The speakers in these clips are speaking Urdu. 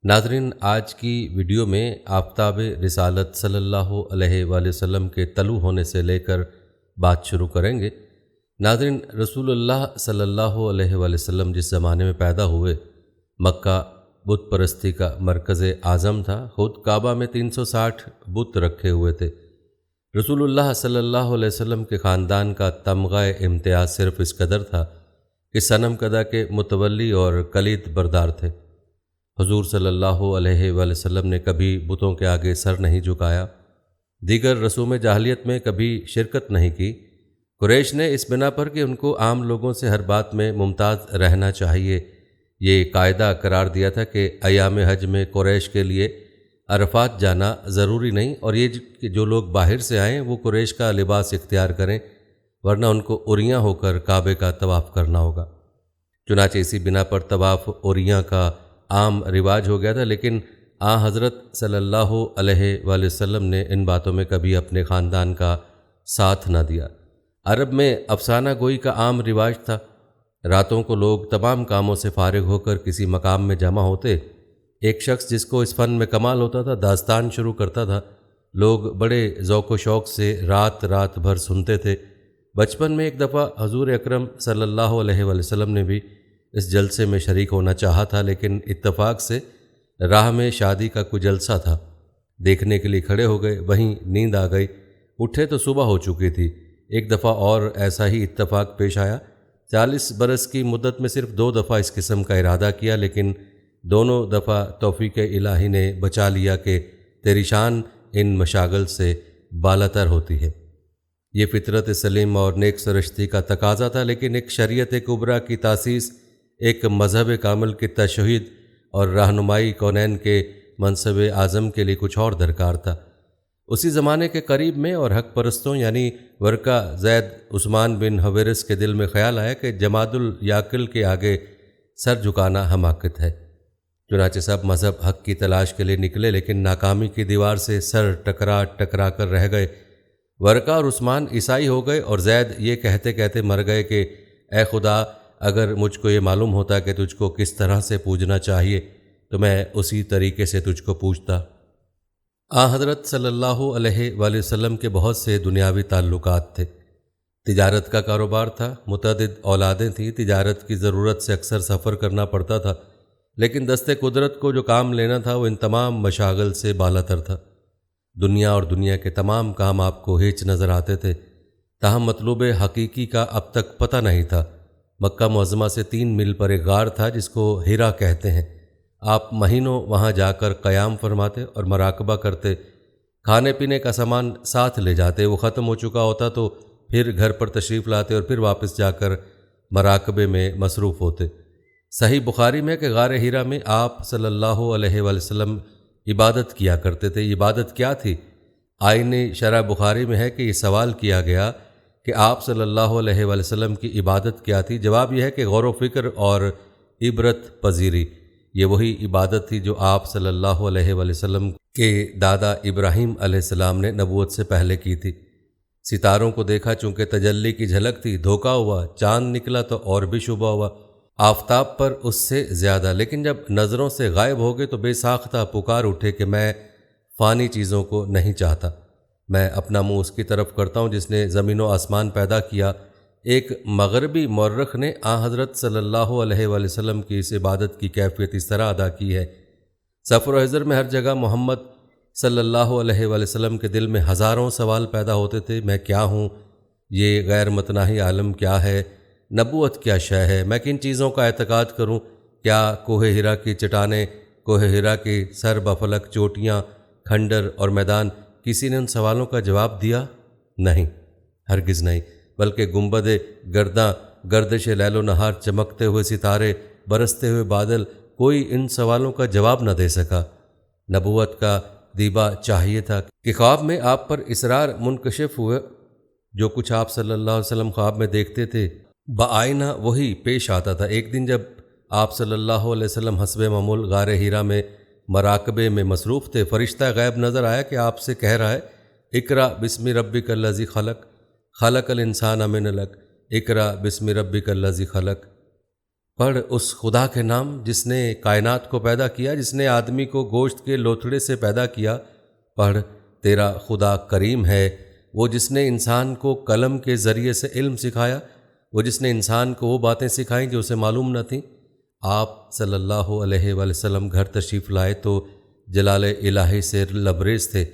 ناظرین، آج کی ویڈیو میں آفتاب رسالت صلی اللہ علیہ وآلہ وسلم کے طلوع ہونے سے لے کر بات شروع کریں گے۔ ناظرین، رسول اللہ صلی اللہ علیہ وآلہ وسلم جس زمانے میں پیدا ہوئے، مکہ بت پرستی کا مرکز اعظم تھا۔ خود کعبہ میں 360 بت رکھے ہوئے تھے۔ رسول اللہ صلی اللہ علیہ وسلم کے خاندان کا تمغہ امتیاز صرف اس قدر تھا کہ صنم کدہ کے متولی اور کلید بردار تھے۔ حضور صلی اللہ علیہ وآلہ وسلم نے کبھی بتوں کے آگے سر نہیں جھکایا، دیگر رسوم جاہلیت میں کبھی شرکت نہیں کی۔ قریش نے اس بنا پر کہ ان کو عام لوگوں سے ہر بات میں ممتاز رہنا چاہیے، یہ قاعدہ قرار دیا تھا کہ ایام حج میں قریش کے لیے عرفات جانا ضروری نہیں، اور یہ کہ جو لوگ باہر سے آئیں وہ قریش کا لباس اختیار کریں، ورنہ ان کو عریاں ہو کر کعبے کا طواف کرنا ہوگا۔ چنانچہ اسی بنا پر طواف عریاں کا عام رواج ہو گیا تھا، لیکن حضرت صلی اللہ علیہ وآلہ وسلم نے ان باتوں میں کبھی اپنے خاندان کا ساتھ نہ دیا۔ عرب میں افسانہ گوئی کا عام رواج تھا۔ راتوں کو لوگ تمام کاموں سے فارغ ہو کر کسی مقام میں جمع ہوتے۔ ایک شخص جس کو اس فن میں کمال ہوتا تھا داستان شروع کرتا تھا۔ لوگ بڑے ذوق و شوق سے رات بھر سنتے تھے۔ بچپن میں ایک دفعہ حضور اکرم صلی اللہ علیہ وآلہ وسلم نے بھی اس جلسے میں شریک ہونا چاہا تھا، لیکن اتفاق سے راہ میں شادی کا کوئی جلسہ تھا۔ دیکھنے کے لیے کھڑے ہو گئے، وہیں نیند آ گئی۔ اٹھے تو صبح ہو چکی تھی۔ ایک دفعہ اور ایسا ہی اتفاق پیش آیا۔ 40 برس کی مدت میں صرف 2 دفعہ اس قسم کا ارادہ کیا، لیکن دونوں دفعہ توفیق الہی نے بچا لیا کہ تیری شان ان مشاغل سے بالاتر ہوتی ہے۔ یہ فطرت سلیم اور نیک سرشتی کا تقاضا تھا، لیکن ایک شریعت کبریٰ کی تاسیس، ایک مذہب کامل کی تشہید اور رہنمائی کونین کے منصب اعظم کے لیے کچھ اور درکار تھا۔ اسی زمانے کے قریب میں اور حق پرستوں یعنی ورقہ، زید، عثمان بن حویرث کے دل میں خیال آیا کہ جماد الیاکل کے آگے سر جھکانا حماقت ہے۔ چنانچہ سب مذہب حق کی تلاش کے لیے نکلے، لیکن ناکامی کی دیوار سے سر ٹکرا کر رہ گئے۔ ورقہ اور عثمان عیسائی ہو گئے، اور زید یہ کہتے کہتے مر گئے کہ اے خدا، اگر مجھ کو یہ معلوم ہوتا کہ تجھ کو کس طرح سے پوجنا چاہیے تو میں اسی طریقے سے تجھ کو پوجتا۔ حضرت صلی اللہ علیہ وآلہ وسلم کے بہت سے دنیاوی تعلقات تھے۔ تجارت کا کاروبار تھا، متعدد اولادیں تھیں، تجارت کی ضرورت سے اکثر سفر کرنا پڑتا تھا، لیکن دست قدرت کو جو کام لینا تھا وہ ان تمام مشاغل سے بالاتر تھا۔ دنیا اور دنیا کے تمام کام آپ کو ہیچ نظر آتے تھے، تاہم مطلوب حقیقی کا اب تک پتہ نہیں تھا۔ مکہ معظمہ سے 3 میل پر ایک غار تھا جس کو ہیرا کہتے ہیں۔ آپ مہینوں وہاں جا کر قیام فرماتے اور مراقبہ کرتے۔ کھانے پینے کا سامان ساتھ لے جاتے، وہ ختم ہو چکا ہوتا تو پھر گھر پر تشریف لاتے اور پھر واپس جا کر مراقبے میں مصروف ہوتے۔ صحیح بخاری میں کہ غار ہیرا میں آپ صلی اللہ علیہ وآلہ وسلم عبادت کیا کرتے تھے۔ عبادت کیا تھی؟ آئین شرح بخاری میں ہے کہ یہ سوال کیا گیا کہ آپ صلی اللہ علیہ وآلہ وسلم کی عبادت کیا تھی؟ جواب یہ ہے کہ غور و فکر اور عبرت پذیری۔ یہ وہی عبادت تھی جو آپ صلی اللہ علیہ وآلہ وسلم کے دادا ابراہیم علیہ السلام نے نبوت سے پہلے کی تھی۔ ستاروں کو دیکھا چونکہ تجلی کی جھلک تھی، دھوکہ ہوا، چاند نکلا تو اور بھی شبہ ہوا، آفتاب پر اس سے زیادہ، لیکن جب نظروں سے غائب ہو گئے تو بے ساختہ پکار اٹھے کہ میں فانی چیزوں کو نہیں چاہتا، میں اپنا منہ اس کی طرف کرتا ہوں جس نے زمین و آسمان پیدا کیا۔ ایک مغربی مورخ نے حضرت صلی اللہ علیہ وآلہ وسلم کی اس عبادت کی کیفیت اس طرح ادا کی ہے۔ سفر و حضر میں ہر جگہ محمد صلی اللہ علیہ وآلہ وسلم کے دل میں ہزاروں سوال پیدا ہوتے تھے۔ میں کیا ہوں؟ یہ غیر متناہی عالم کیا ہے؟ نبوت کیا شے ہے؟ میں کن چیزوں کا اعتقاد کروں؟ کیا کوہ ہیرا کی چٹانیں، کوہ ہیرا کی سر بفلک چوٹیاں، کھنڈر اور میدان، کسی نے ان سوالوں کا جواب دیا؟ نہیں، ہرگز نہیں، بلکہ گنبد گرداں، گردش لیل و نہار، چمکتے ہوئے ستارے، برستے ہوئے بادل، کوئی ان سوالوں کا جواب نہ دے سکا۔ نبوت کا دیبا چاہیے تھا کہ خواب میں آپ پر اسرار منکشف ہوئے۔ جو کچھ آپ صلی اللہ علیہ وسلم خواب میں دیکھتے تھے بآئینہ وہی پیش آتا تھا۔ ایک دن جب آپ صلی اللہ علیہ وسلم حسب معمول غار ہیرا میں مراقبے میں مصروف تھے، فرشتہ غیب نظر آیا کہ آپ سے کہہ رہا ہے، اقرأ بسم ربک الذی خلق، خلق الانسان من علق، اقرأ بسم ربک الذی خلق۔ پڑھ اس خدا کے نام جس نے کائنات کو پیدا کیا، جس نے آدمی کو گوشت کے لوتھڑے سے پیدا کیا۔ پڑھ تیرا خدا کریم ہے، وہ جس نے انسان کو قلم کے ذریعے سے علم سکھایا، وہ جس نے انسان کو وہ باتیں سکھائیں جو اسے معلوم نہ تھیں۔ آپ صلی اللہ علیہ وآلہ وسلم گھر تشریف لائے تو جلال الہی سے لبریز تھے۔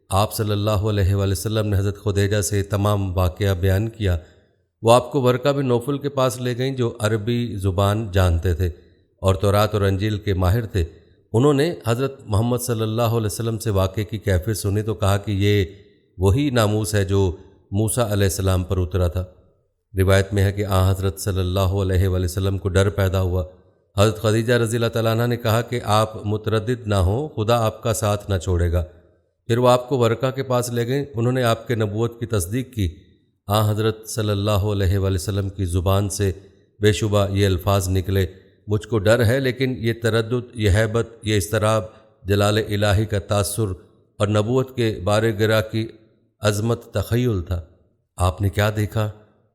آپ صلی اللہ علیہ وآلہ وسلم نے حضرت خدیجہ سے تمام واقعہ بیان کیا۔ وہ آپ کو ورقہ بن نوفل کے پاس لے گئیں جو عربی زبان جانتے تھے اور تورات اور انجیل کے ماہر تھے۔ انہوں نے حضرت محمد صلی اللہ علیہ وسلم سے واقعے کی کیفیت سنی تو کہا کہ یہ وہی ناموس ہے جو موسیٰ علیہ السلام پر اترا تھا۔ روایت میں ہے کہ حضرت صلی اللہ علیہ وآلہ وسلم کو ڈر پیدا ہوا۔ حضرت خدیجہ رضی اللہ تعالیٰ عنہ نے کہا کہ آپ متردد نہ ہوں، خدا آپ کا ساتھ نہ چھوڑے گا۔ پھر وہ آپ کو ورقہ کے پاس لے گئیں، انہوں نے آپ کے نبوت کی تصدیق کی۔ حضرت صلی اللہ علیہ وآلہ وسلم کی زبان سے بے شبہ یہ الفاظ نکلے، مجھ کو ڈر ہے لیکن یہ تردد، یہ ہیبت، یہ اضطراب جلال الہی کا تاثر اور نبوت کے بار گرا کی عظمت تخیل تھا۔ آپ نے کیا دیکھا،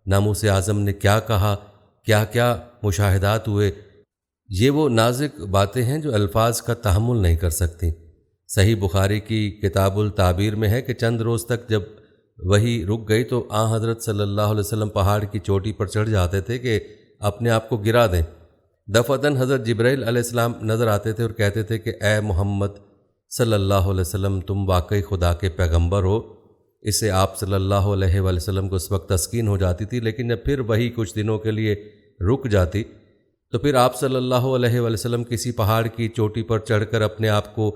ناموس اعظم نے کیا کہا، کیا کیا مشاہدات ہوئے، یہ وہ نازک باتیں ہیں جو الفاظ کا تحمل نہیں کر سکتی۔ صحیح بخاری کی کتاب التعبیر میں ہے کہ چند روز تک جب وہی رک گئی تو حضرت صلی اللہ علیہ وسلم پہاڑ کی چوٹی پر چڑھ جاتے تھے کہ اپنے آپ کو گرا دیں۔ دفعتاً حضرت جبرائیل علیہ السلام نظر آتے تھے اور کہتے تھے کہ اے محمد صلی اللہ علیہ وسلم، تم واقعی خدا کے پیغمبر ہو۔ اس سے آپ صلی اللہ علیہ وآلہ وسلم کو اس وقت تسکین ہو جاتی تھی، لیکن جب پھر وہی کچھ دنوں کے لیے رک جاتی تو پھر آپ صلی اللہ علیہ وآلہ وسلم کسی پہاڑ کی چوٹی پر چڑھ کر اپنے آپ کو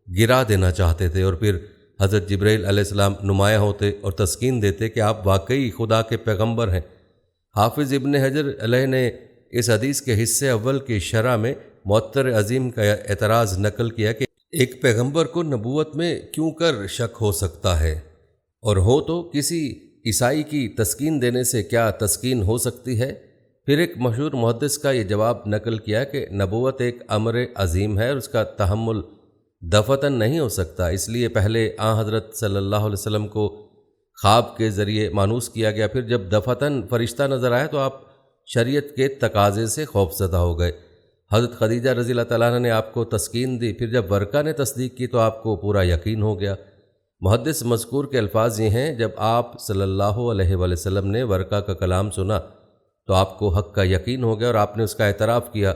گرا دینا چاہتے تھے اور پھر حضرت جبرائیل علیہ السلام نمایاں ہوتے اور تسکین دیتے کہ آپ واقعی خدا کے پیغمبر ہیں۔ حافظ ابن حجر علیہ نے اس حدیث کے حصے اول کی شرح میں معطر عظیم کا اعتراض نقل کیا کہ ایک پیغمبر کو نبوت میں کیوں کر شک ہو سکتا ہے، اور ہو تو کسی عیسائی کی تسکین دینے سے کیا تسکین ہو سکتی ہے؟ پھر ایک مشہور محدث کا یہ جواب نقل کیا کہ نبوت ایک امر عظیم ہے اور اس کا تحمل دفعتاً نہیں ہو سکتا، اس لیے پہلے حضرت صلی اللہ علیہ وسلم کو خواب کے ذریعے مانوس کیا گیا، پھر جب دفعتاً فرشتہ نظر آیا تو آپ شریعت کے تقاضے سے خوف زدہ ہو گئے۔ حضرت خدیجہ رضی اللہ تعالیٰ عنہ نے آپ کو تسکین دی، پھر جب ورقہ نے تصدیق کی تو آپ کو پورا یقین ہو گیا۔ محدث مذکور کے الفاظ یہ ہیں، جب آپ صلی اللہ علیہ وآلہ وسلم نے ورقہ کا کلام سنا تو آپ کو حق کا یقین ہو گیا اور آپ نے اس کا اعتراف کیا۔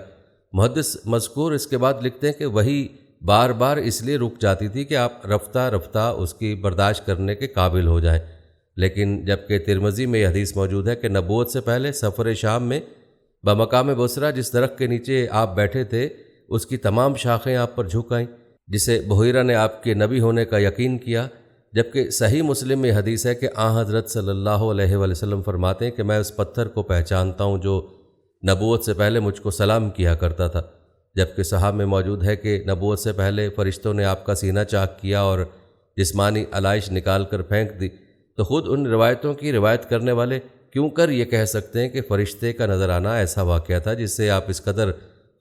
محدث مذکور اس کے بعد لکھتے ہیں کہ وہی بار بار اس لیے رک جاتی تھی کہ آپ رفتہ رفتہ اس کی برداشت کرنے کے قابل ہو جائیں، لیکن جبکہ ترمذی میں یہ حدیث موجود ہے کہ نبوت سے پہلے سفر شام میں بمقام بصرہ جس درخت کے نیچے آپ بیٹھے تھے اس کی تمام شاخیں آپ پر جھک آئیں، جسے بحیرہ نے آپ کے نبی ہونے کا یقین کیا۔ جبکہ صحیح مسلم میں حدیث ہے کہ حضرت صلی اللہ علیہ وآلہ وسلم فرماتے ہیں کہ میں اس پتھر کو پہچانتا ہوں جو نبوت سے پہلے مجھ کو سلام کیا کرتا تھا۔ جبکہ صحابہ میں موجود ہے کہ نبوت سے پہلے فرشتوں نے آپ کا سینہ چاک کیا اور جسمانی علائش نکال کر پھینک دی، تو خود ان روایتوں کی روایت کرنے والے کیوں کر یہ کہہ سکتے ہیں کہ فرشتے کا نظر آنا ایسا واقعہ تھا جس سے آپ اس قدر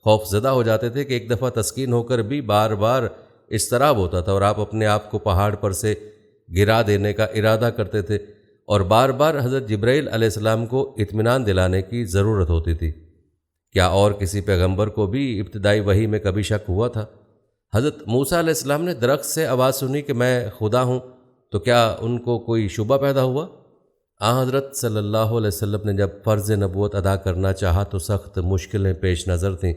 خوف زدہ ہو جاتے تھے کہ ایک دفعہ تسکین ہو کر بھی بار بار اضطراب ہوتا تھا اور آپ اپنے آپ کو پہاڑ پر سے گرا دینے کا ارادہ کرتے تھے اور بار بار حضرت جبرائیل علیہ السلام کو اطمینان دلانے کی ضرورت ہوتی تھی؟ کیا اور کسی پیغمبر کو بھی ابتدائی وحی میں کبھی شک ہوا تھا؟ حضرت موسیٰ علیہ السلام نے درخت سے آواز سنی کہ میں خدا ہوں، تو کیا ان کو کوئی شبہ پیدا ہوا؟ حضرت صلی اللہ علیہ وسلم نے جب فرض نبوت ادا کرنا چاہا تو سخت مشکلیں پیش نظر تھیں۔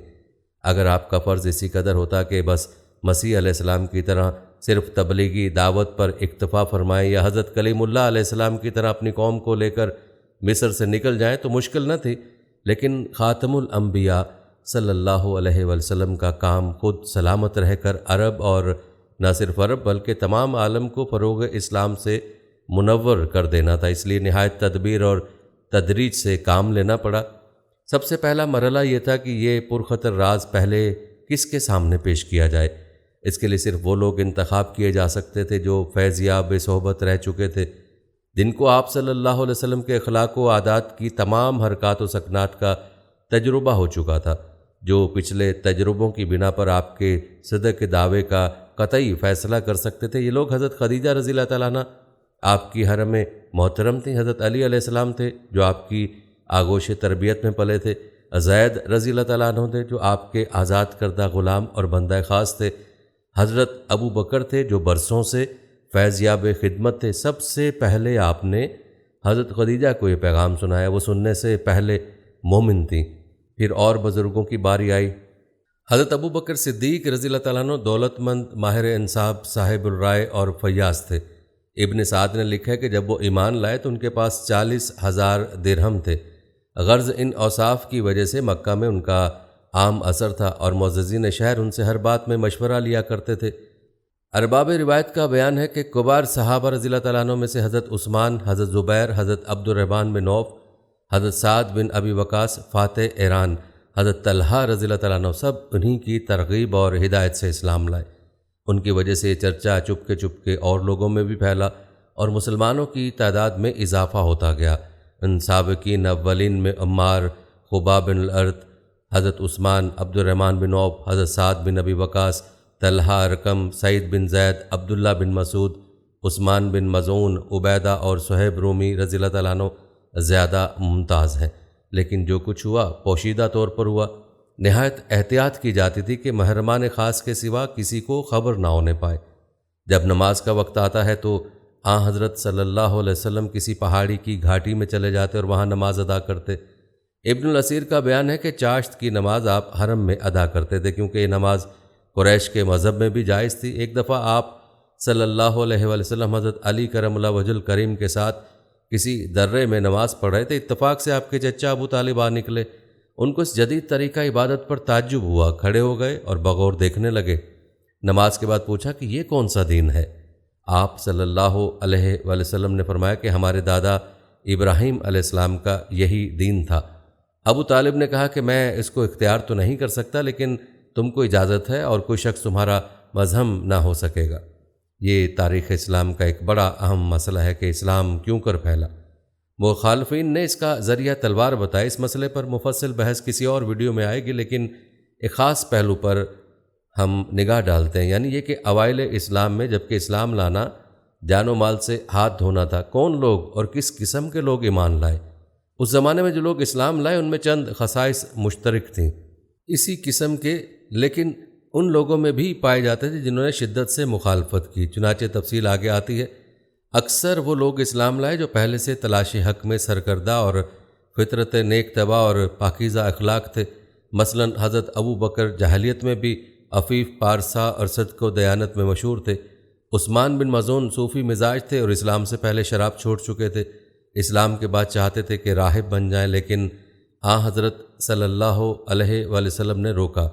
اگر آپ کا فرض اسی قدر ہوتا کہ بس مسیح علیہ السلام کی طرح صرف تبلیغی دعوت پر اکتفا فرمائیں یا حضرت کلیم اللہ علیہ السلام کی طرح اپنی قوم کو لے کر مصر سے نکل جائیں تو مشکل نہ تھی، لیکن خاتم الانبیاء صلی اللہ علیہ وسلم کا کام خود سلامت رہ کر عرب اور نہ صرف عرب بلکہ تمام عالم کو فروغ اسلام سے منور کر دینا تھا، اس لیے نہایت تدبیر اور تدریج سے کام لینا پڑا۔ سب سے پہلا مرحلہ یہ تھا کہ یہ پرخطر راز پہلے کس کے سامنے پیش کیا جائے۔ اس کے لیے صرف وہ لوگ انتخاب کیے جا سکتے تھے جو فیض یاب صحبت رہ چکے تھے، جن کو آپ صلی اللہ علیہ وسلم کے اخلاق و عادات کی تمام حرکات و سکنات کا تجربہ ہو چکا تھا، جو پچھلے تجربوں کی بنا پر آپ کے صدق کے دعوے کا قطعی فیصلہ کر سکتے تھے۔ یہ لوگ حضرت خدیجہ رضی اللہ تعالیٰ عنہ آپ کی حرم محترم تھیں، حضرت علی علیہ السلام تھے جو آپ کی آغوش تربیت میں پلے تھے، زید رضی اللہ تعالیٰ عنہ تھے جو آپ کے آزاد کردہ غلام اور بندہ خاص تھے، حضرت ابو بکر تھے جو برسوں سے فیض یاب خدمت تھے۔ سب سے پہلے آپ نے حضرت خدیجہ کو یہ پیغام سنایا، وہ سننے سے پہلے مومن تھیں۔ پھر اور بزرگوں کی باری آئی۔ حضرت ابو بکر صدیق رضی اللہ تعالیٰ عنہ دولت مند، ماہر انصاب، صاحب الرائے اور فیاض تھے۔ ابن سعد نے لکھا ہے کہ جب وہ ایمان لائے تو ان کے پاس 40,000 درہم تھے۔ غرض ان اوصاف کی وجہ سے مکہ میں ان کا عام اثر تھا اور معززین شہر ان سے ہر بات میں مشورہ لیا کرتے تھے۔ ارباب روایت کا بیان ہے کہ کبار صحابہ رضی اللہ تعالیٰ عنہ میں سے حضرت عثمان، حضرت زبیر، حضرت عبد الرحمن بن عوف، حضرت سعد بن ابی وقاص، فاتح ایران، حضرت طلحہ رضی اللہ تعالیٰ عنہ سب انہی کی ترغیب اور ہدایت سے اسلام لائے۔ ان کی وجہ سے یہ چرچا چپکے اور لوگوں میں بھی پھیلا اور مسلمانوں کی تعداد میں اضافہ ہوتا گیا۔ ان سابقین اولین میں عمار، خباب بن الارت، حضرت عثمان، عبد الرحمن بن عوف، حضرت سعد بن ابی وقاص، طلحہ، ارقم، سعید بن زید، عبداللہ بن مسعود، عثمان بن مظعون، عبیدہ اور صہیب رومی رضی اللہ تعالیٰ عنہ زیادہ ممتاز ہیں، لیکن جو کچھ ہوا پوشیدہ طور پر ہوا۔ نہایت احتیاط کی جاتی تھی کہ محرمان خاص کے سوا کسی کو خبر نہ ہونے پائے۔ جب نماز کا وقت آتا ہے تو حضرت صلی اللہ علیہ وسلم کسی پہاڑی کی گھاٹی میں چلے جاتے اور وہاں نماز ادا کرتے۔ ابن الاسیر کا بیان ہے کہ چاشت کی نماز آپ حرم میں ادا کرتے تھے کیونکہ یہ نماز قریش کے مذہب میں بھی جائز تھی۔ ایک دفعہ آپ صلی اللہ علیہ وآلہ وسلم حضرت علی کرم اللہ وجہ الکریم کے ساتھ کسی درے میں نماز پڑھ رہے تھے، اتفاق سے آپ کے چچا ابو طالب آ نکلے۔ ان کو اس جدید طریقہ عبادت پر تعجب ہوا، کھڑے ہو گئے اور بغور دیکھنے لگے۔ نماز کے بعد پوچھا کہ یہ کون سا دین ہے؟ آپ صلی اللہ علیہ وآلہ وسلم نے فرمایا کہ ہمارے دادا ابراہیم علیہ السلام کا یہی دین تھا۔ ابو طالب نے کہا کہ میں اس کو اختیار تو نہیں کر سکتا، لیکن تم کو اجازت ہے اور کوئی شخص تمہارا مذہب نہ ہو سکے گا۔ یہ تاریخ اسلام کا ایک بڑا اہم مسئلہ ہے کہ اسلام کیوں کر پھیلا۔ مخالفین نے اس کا ذریعہ تلوار بتایا۔ اس مسئلے پر مفصل بحث کسی اور ویڈیو میں آئے گی، لیکن ایک خاص پہلو پر ہم نگاہ ڈالتے ہیں، یعنی یہ کہ اوائل اسلام میں جبکہ اسلام لانا جان و مال سے ہاتھ دھونا تھا، کون لوگ اور کس قسم کے لوگ ایمان لائے؟ اس زمانے میں جو لوگ اسلام لائے ان میں چند خصائص مشترک تھیں اسی قسم کے، لیکن ان لوگوں میں بھی پائے جاتے تھے جنہوں نے شدت سے مخالفت کی۔ چنانچہ تفصیل آگے آتی ہے۔ اکثر وہ لوگ اسلام لائے جو پہلے سے تلاش حق میں سرکردہ اور فطرت نیک طبع اور پاکیزہ اخلاق تھے۔ مثلا حضرت ابو بکر جاہلیت میں بھی عفیف، پارسا اور صدق و دیانت میں مشہور تھے۔ عثمان بن مظعون صوفی مزاج تھے اور اسلام سے پہلے شراب چھوڑ چکے تھے۔ اسلام کے بعد چاہتے تھے کہ راہب بن جائیں، لیکن حضرت صلی اللہ علیہ وآلہ وسلم نے روکا۔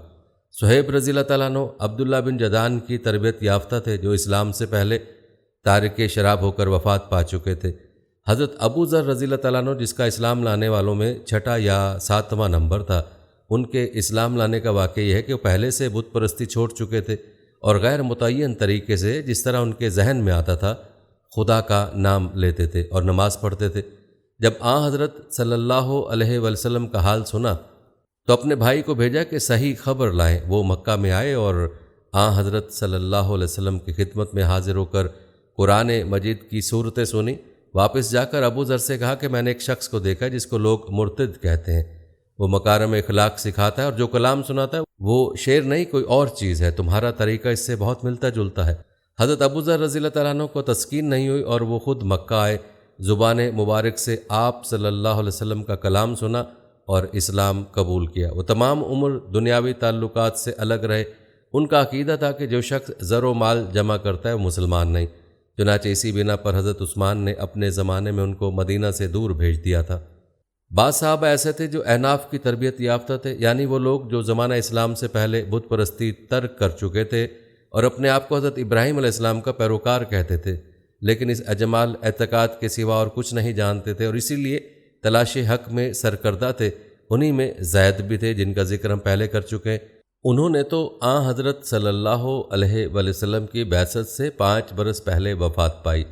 صہیب رضی اللہ تعالیٰ عنہ عبداللہ بن جدعان کی تربیت یافتہ تھے جو اسلام سے پہلے تارک شراب ہو کر وفات پا چکے تھے۔ حضرت ابو ذر رضی اللہ تعالیٰ عنہ جس کا اسلام لانے والوں میں 6واں یا 7واں نمبر تھا، ان کے اسلام لانے کا واقعہ یہ ہے کہ وہ پہلے سے بت پرستی چھوڑ چکے تھے اور غیر متعین طریقے سے جس طرح ان کے ذہن میں آتا تھا خدا کا نام لیتے تھے اور نماز پڑھتے تھے۔ جب حضرت صلی اللہ علیہ وآلہ وسلم کا حال سنا تو اپنے بھائی کو بھیجا کہ صحیح خبر لائیں۔ وہ مکہ میں آئے اور حضرت صلی اللہ علیہ وسلم کی خدمت میں حاضر ہو کر قرآن مجید کی صورتیں سنی۔ واپس جا کر ابو ذر سے کہا کہ میں نے ایک شخص کو دیکھا جس کو لوگ مرتد کہتے ہیں، وہ مکارم اخلاق سکھاتا ہے اور جو کلام سناتا ہے وہ شعر نہیں کوئی اور چیز ہے، تمہارا طریقہ اس سے بہت ملتا جلتا ہے۔ حضرت ابو ذر رضی اللہ تعالیٰ عنہ کو تسکین نہیں ہوئی اور وہ خود مکہ آئے، زبان مبارک سے آپ صلی اللہ علیہ وسلم کا کلام سنا اور اسلام قبول کیا۔ وہ تمام عمر دنیاوی تعلقات سے الگ رہے۔ ان کا عقیدہ تھا کہ جو شخص زر و مال جمع کرتا ہے وہ مسلمان نہیں۔ چنانچہ اسی بنا پر حضرت عثمان نے اپنے زمانے میں ان کو مدینہ سے دور بھیج دیا تھا۔ بعض صحابہ ایسے تھے جو احناف کی تربیت یافتہ تھے، یعنی وہ لوگ جو زمانہ اسلام سے پہلے بت پرستی ترک کر چکے تھے اور اپنے آپ کو حضرت ابراہیم علیہ السلام کا پیروکار کہتے تھے، لیکن اس اجمال اعتقاد کے سوا اور کچھ نہیں جانتے تھے اور اسی لیے تلاش حق میں سرکردہ تھے۔ انہی میں زید بھی تھے جن کا ذکر ہم پہلے کر چکے ہیں۔ انہوں نے تو حضرت صلی اللہ علیہ وآلہ وسلم کی بعثت سے 5 برس پہلے وفات پائی،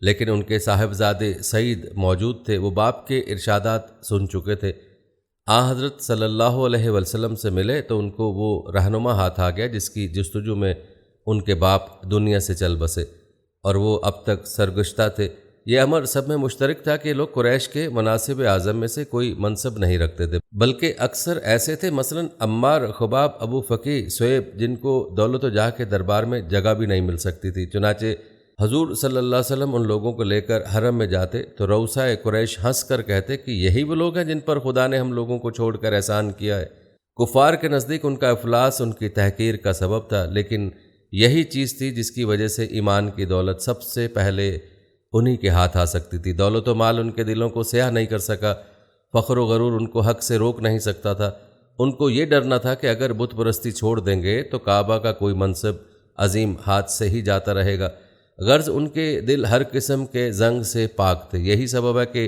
لیکن ان کے صاحبزادے سعید موجود تھے۔ وہ باپ کے ارشادات سن چکے تھے۔ حضرت صلی اللہ علیہ وسلم سے ملے تو ان کو وہ رہنما ہاتھ آ گیا جس کی جستجو میں ان کے باپ دنیا سے چل بسے اور وہ اب تک سرگشتہ تھے۔ یہ امر سب میں مشترک تھا کہ لوگ قریش کے مناصب اعظم میں سے کوئی منصب نہیں رکھتے تھے، بلکہ اکثر ایسے تھے، مثلا عمار، خباب، ابو فقی، سویب، جن کو دولت و جاہ کے دربار میں جگہ بھی نہیں مل سکتی تھی۔ چنانچہ حضور صلی اللہ علیہ وسلم ان لوگوں کو لے کر حرم میں جاتے تو رؤسائے قریش ہنس کر کہتے کہ یہی وہ لوگ ہیں جن پر خدا نے ہم لوگوں کو چھوڑ کر احسان کیا ہے۔ کفار کے نزدیک ان کا افلاس ان کی تحقیر کا سبب تھا، لیکن یہی چیز تھی جس کی وجہ سے ایمان کی دولت سب سے پہلے انہی کے ہاتھ آ سکتی تھی۔ دولت و مال ان کے دلوں کو سیاہ نہیں کر سکا، فخر و غرور ان کو حق سے روک نہیں سکتا تھا۔ ان کو یہ ڈرنا تھا کہ اگر بت پرستی چھوڑ دیں گے تو کعبہ کا کوئی منصب عظیم ہاتھ سے ہی جاتا رہے گا۔ غرض ان کے دل ہر قسم کے زنگ سے پاک تھے۔ یہی سبب ہے کہ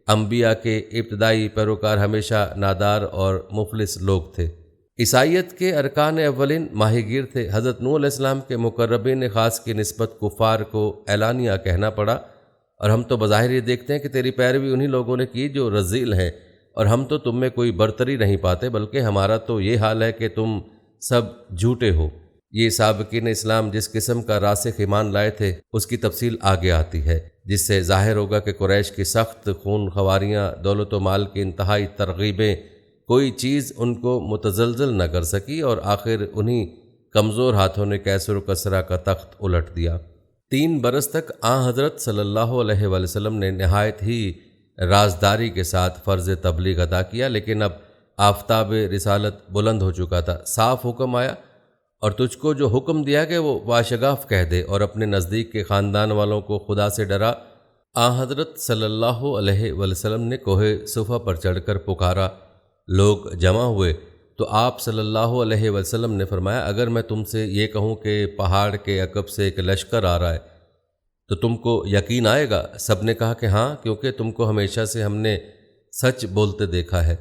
انبیاء کے ابتدائی پیروکار ہمیشہ نادار اور مفلس لوگ تھے۔ عیسائیت کے ارکان اولین ماہی گیر تھے۔ حضرت نوح علیہ السلام کے مقربین خاص کی نسبت کفار کو اعلانیہ کہنا پڑا، اور ہم تو بظاہر یہ دیکھتے ہیں کہ تیری پیروی انہی لوگوں نے کی جو رذیل ہیں، اور ہم تو تم میں کوئی برتری نہیں پاتے، بلکہ ہمارا تو یہ حال ہے کہ تم سب جھوٹے ہو۔ یہ سابقین اسلام جس قسم کا راسخ ایمان لائے تھے اس کی تفصیل آگے آتی ہے، جس سے ظاہر ہوگا کہ قریش کی سخت خون خواریاں، دولت و مال کی انتہائی ترغیبیں، کوئی چیز ان کو متزلزل نہ کر سکی، اور آخر انہی کمزور ہاتھوں نے کیسر و کسریٰ کا تخت الٹ دیا۔ 3 برس تک حضرت صلی اللہ علیہ وآلہ وسلم نے نہایت ہی رازداری کے ساتھ فرض تبلیغ ادا کیا، لیکن اب آفتاب رسالت بلند ہو چکا تھا۔ صاف حکم آیا، اور تجھ کو جو حکم دیا کہ وہ واشگاف کہہ دے اور اپنے نزدیک کے خاندان والوں کو خدا سے ڈرا۔ حضرت صلی اللہ علیہ وآلہ وسلم نے کوہ صفا پر چڑھ کر پکارا، لوگ جمع ہوئے تو آپ صلی اللہ علیہ وسلم نے فرمایا، اگر میں تم سے یہ کہوں کہ پہاڑ کے عقب سے ایک لشکر آ رہا ہے تو تم کو یقین آئے گا؟ سب نے کہا کہ ہاں، کیونکہ تم کو ہمیشہ سے ہم نے سچ بولتے دیکھا ہے۔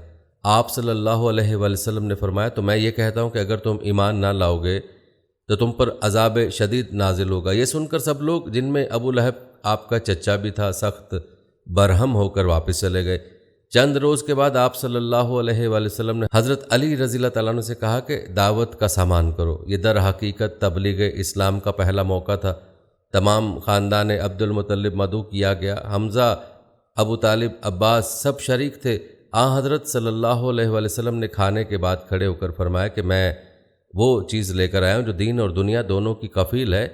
آپ صلی اللہ علیہ وآلہ وسلم نے فرمایا، تو میں یہ کہتا ہوں کہ اگر تم ایمان نہ لاؤ گے تو تم پر عذاب شدید نازل ہوگا۔ یہ سن کر سب لوگ، جن میں ابو لہب آپ کا چچا بھی تھا، سخت برہم ہو کر واپس چلے گئے۔ چند روز کے بعد آپ صلی اللہ علیہ وآلہ وسلم نے حضرت علی رضی اللہ تعالیٰ عنہ سے کہا کہ دعوت کا سامان کرو۔ یہ در حقیقت تبلیغ اسلام کا پہلا موقع تھا۔ تمام خاندان عبد المطلب مدعو کیا گیا، حمزہ، ابو طالب، عباس سب شریک تھے۔ حضرت صلی اللہ علیہ وآلہ وسلم نے کھانے کے بعد کھڑے ہو کر فرمایا کہ میں وہ چیز لے کر آیا ہوں جو دین اور دنیا دونوں کی کفیل ہے،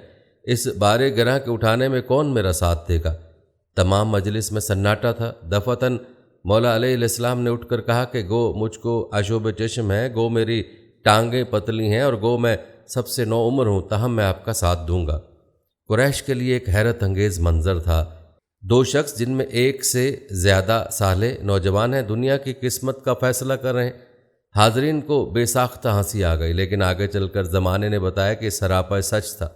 اس بارے گراں کے اٹھانے میں کون میرا ساتھ دے گا؟ تمام مجلس میں سناٹا تھا۔ دفعتاً مولا علیہ السلام نے اٹھ کر کہا کہ گو مجھ کو عشوب چشم ہے، گو میری ٹانگیں پتلی ہیں، اور گو میں سب سے نو عمر ہوں، تاہم میں آپ کا ساتھ دوں گا۔ قریش کے لیے ایک حیرت انگیز منظر تھا۔ 2 شخص جن میں ایک سے زیادہ صالح نوجوان ہیں دنیا کی قسمت کا فیصلہ کر رہے ہیں۔ حاضرین کو بے ساختہ ہنسی آ گئی، لیکن آگے چل کر زمانے نے بتایا کہ سراپا سچ تھا۔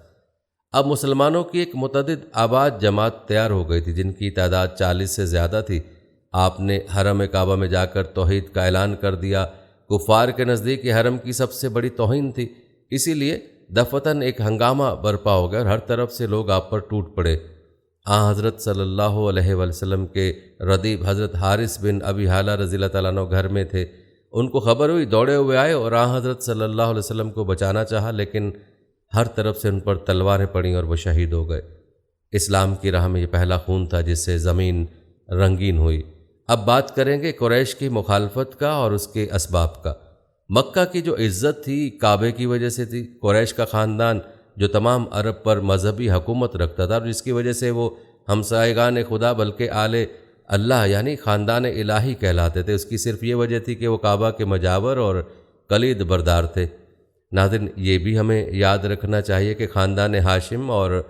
اب مسلمانوں کی ایک متعدد آباد جماعت تیار ہو گئی تھی، جن کی تعداد 40 سے زیادہ تھی۔ آپ نے حرم کعبہ میں جا کر توحید کا اعلان کر دیا۔ کفار کے نزدیک یہ حرم کی سب سے بڑی توہین تھی، اسی لیے دفعتاً ایک ہنگامہ برپا ہو گیا اور ہر طرف سے لوگ آپ پر ٹوٹ پڑے۔ حضرت صلی اللہ علیہ وآلہ وسلم کے ردیف حضرت حارث بن ابی حالہ رضی اللہ تعالیٰ عنہ گھر میں تھے۔ ان کو خبر ہوئی، دوڑے ہوئے آئے اور حضرت صلی اللہ علیہ وسلم کو بچانا چاہا، لیکن ہر طرف سے ان پر تلواریں پڑیں اور وہ شہید ہو گئے۔ اسلام کی راہ میں یہ پہلا خون تھا جس سے زمین رنگین ہوئی۔ اب بات کریں گے قریش کی مخالفت کا اور اس کے اسباب کا۔ مکہ کی جو عزت تھی کعبے کی وجہ سے تھی۔ قریش کا خاندان جو تمام عرب پر مذہبی حکومت رکھتا تھا اور جس کی وجہ سے وہ ہمسائگان خدا بلکہ آل اللہ یعنی خاندان الہی کہلاتے تھے، اس کی صرف یہ وجہ تھی کہ وہ کعبہ کے مجاور اور کلید بردار تھے۔ ناظرین، یہ بھی ہمیں یاد رکھنا چاہیے کہ خاندان ہاشم اور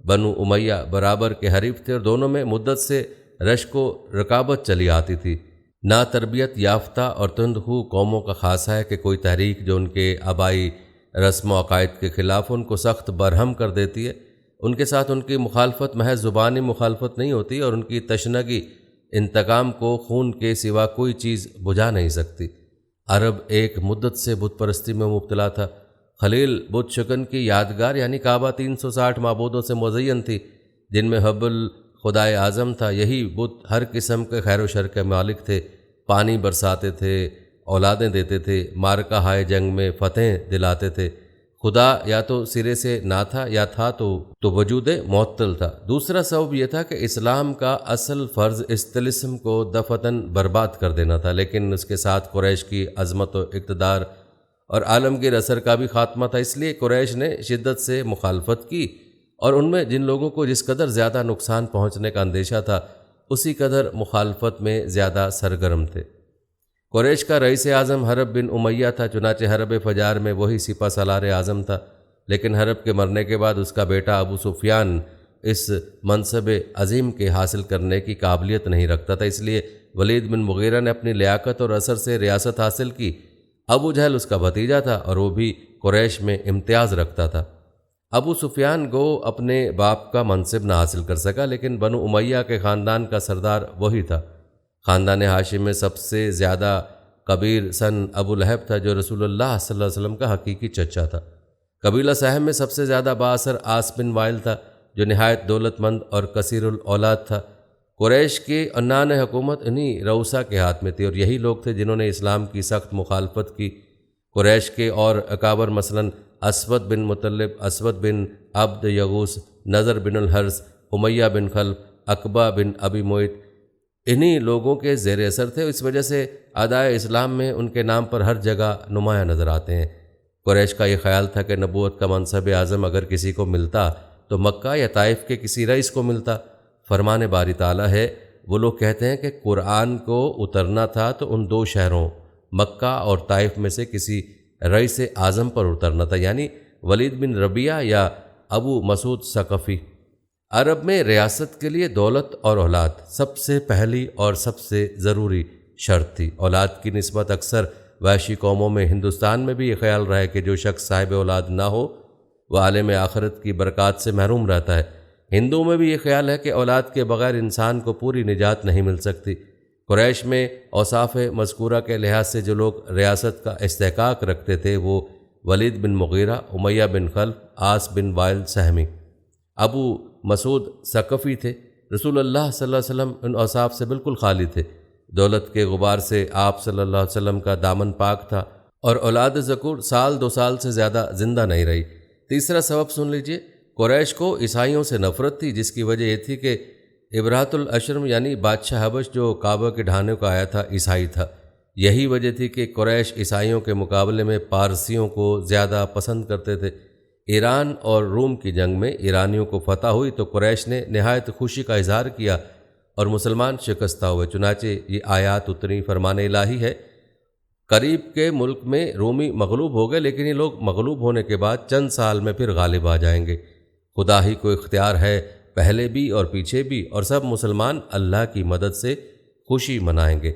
بنو امیہ برابر کے حریف تھے اور دونوں میں مدت سے رشک و رکابت چلی آتی تھی۔ نا تربیت یافتہ اور تندخو قوموں کا خاصہ ہے کہ کوئی تحریک جو ان کے آبائی رسم و عقائد کے خلاف ان کو سخت برہم کر دیتی ہے، ان کے ساتھ ان کی مخالفت محض زبانی مخالفت نہیں ہوتی اور ان کی تشنگی انتقام کو خون کے سوا کوئی چیز بجھا نہیں سکتی۔ عرب ایک مدت سے بت پرستی میں مبتلا تھا۔ خلیل بت شکن کی یادگار یعنی کعبہ 360 معبودوں سے مزین تھی، جن میں حبل خدائے اعظم تھا۔ یہی بت ہر قسم کے خیر و شر کے مالک تھے، پانی برساتے تھے، اولادیں دیتے تھے، مارکہ ہائے جنگ میں فتح دلاتے تھے، خدا یا تو سرے سے نہ تھا یا تھا تو وجود معطل تھا۔ دوسرا سبب یہ تھا کہ اسلام کا اصل فرض اس طلسم کو دفعتاً برباد کر دینا تھا، لیکن اس کے ساتھ قریش کی عظمت و اقتدار اور عالمگیر اثر کا بھی خاتمہ تھا۔ اس لیے قریش نے شدت سے مخالفت کی، اور ان میں جن لوگوں کو جس قدر زیادہ نقصان پہنچنے کا اندیشہ تھا اسی قدر مخالفت میں زیادہ سرگرم تھے۔ قریش کا رئیس اعظم حرب بن امیہ تھا، چنانچہ حرب فجار میں وہی سپہ سالار اعظم تھا، لیکن حرب کے مرنے کے بعد اس کا بیٹا ابو سفیان اس منصب عظیم کے حاصل کرنے کی قابلیت نہیں رکھتا تھا، اس لیے ولید بن مغیرہ نے اپنی لیاقت اور اثر سے ریاست حاصل کی۔ ابو جہل اس کا بھتیجا تھا اور وہ بھی قریش میں امتیاز رکھتا تھا۔ ابو سفیان گو اپنے باپ کا منصب نہ حاصل کر سکا، لیکن بنو امیہ کے خاندان کا سردار وہی تھا۔ خاندان ہاشم میں سب سے زیادہ کبیر سن ابو لہب تھا، جو رسول اللہ صلی اللہ علیہ وسلم کا حقیقی چچا تھا۔ قبیلہ سہم میں سب سے زیادہ بااثر عاص بن وائل تھا، جو نہایت دولت مند اور کثیر الاولاد تھا۔ قریش کی عنان حکومت انہی رؤسا کے ہاتھ میں تھی، اور یہی لوگ تھے جنہوں نے اسلام کی سخت مخالفت کی۔ قریش کے اور اکابر مثلاً اسود بن مطلب، اسود بن عبد یغوث، نضر بن الحرث، امیہ بن خلف، عقبہ بن ابی معیط انہی لوگوں کے زیر اثر تھے۔ اس وجہ سے اعدائے اسلام میں ان کے نام پر ہر جگہ نمایاں نظر آتے ہیں۔ قریش کا یہ خیال تھا کہ نبوت کا منصب اعظم اگر کسی کو ملتا تو مکہ یا طائف کے کسی رئیس کو ملتا۔ فرمان باری تعالیٰ ہے، وہ لوگ کہتے ہیں کہ قرآن کو اترنا تھا تو ان دو شہروں مکہ اور طائف میں سے کسی رئیس اعظم پر اترنا تھا، یعنی ولید بن ربیعہ یا ابو مسعود ثقفی۔ عرب میں ریاست کے لیے دولت اور اولاد سب سے پہلی اور سب سے ضروری شرط تھی۔ اولاد کی نسبت اکثر وحشی قوموں میں، ہندوستان میں بھی یہ خیال رہا ہے کہ جو شخص صاحب اولاد نہ ہو وہ عالم آخرت کی برکات سے محروم رہتا ہے۔ ہندوؤں میں بھی یہ خیال ہے کہ اولاد کے بغیر انسان کو پوری نجات نہیں مل سکتی۔ قریش میں اوصاف مذکورہ کے لحاظ سے جو لوگ ریاست کا استحقاق رکھتے تھے وہ ولید بن مغیرہ، امیہ بن خلف، عاص بن وائل سہمی، ابو مسعود ثقفی تھے۔ رسول اللہ صلی اللہ علیہ وسلم ان اوصاف سے بالکل خالی تھے۔ دولت کے غبار سے آپ صلی اللہ علیہ وسلم کا دامن پاک تھا، اور اولاد ذکور سال دو سال سے زیادہ زندہ نہیں رہی۔ تیسرا سبب سن لیجئے، قریش کو عیسائیوں سے نفرت تھی، جس کی وجہ یہ تھی کہ ابراہۃ الاشرم یعنی بادشاہ حبش جو کعبہ کے ڈھانے کو آیا تھا عیسائی تھا۔ یہی وجہ تھی کہ قریش عیسائیوں کے مقابلے میں پارسیوں کو زیادہ پسند کرتے تھے۔ ایران اور روم کی جنگ میں ایرانیوں کو فتح ہوئی تو قریش نے نہایت خوشی کا اظہار کیا اور مسلمان شکستہ ہوئے، چنانچہ یہ آیات اتری۔ فرمان الہی ہے، قریب کے ملک میں رومی مغلوب ہو گئے، لیکن یہ لوگ مغلوب ہونے کے بعد چند سال میں پھر غالب آ جائیں گے۔ خدا ہی کو اختیار ہے پہلے بھی اور پیچھے بھی، اور سب مسلمان اللہ کی مدد سے خوشی منائیں گے۔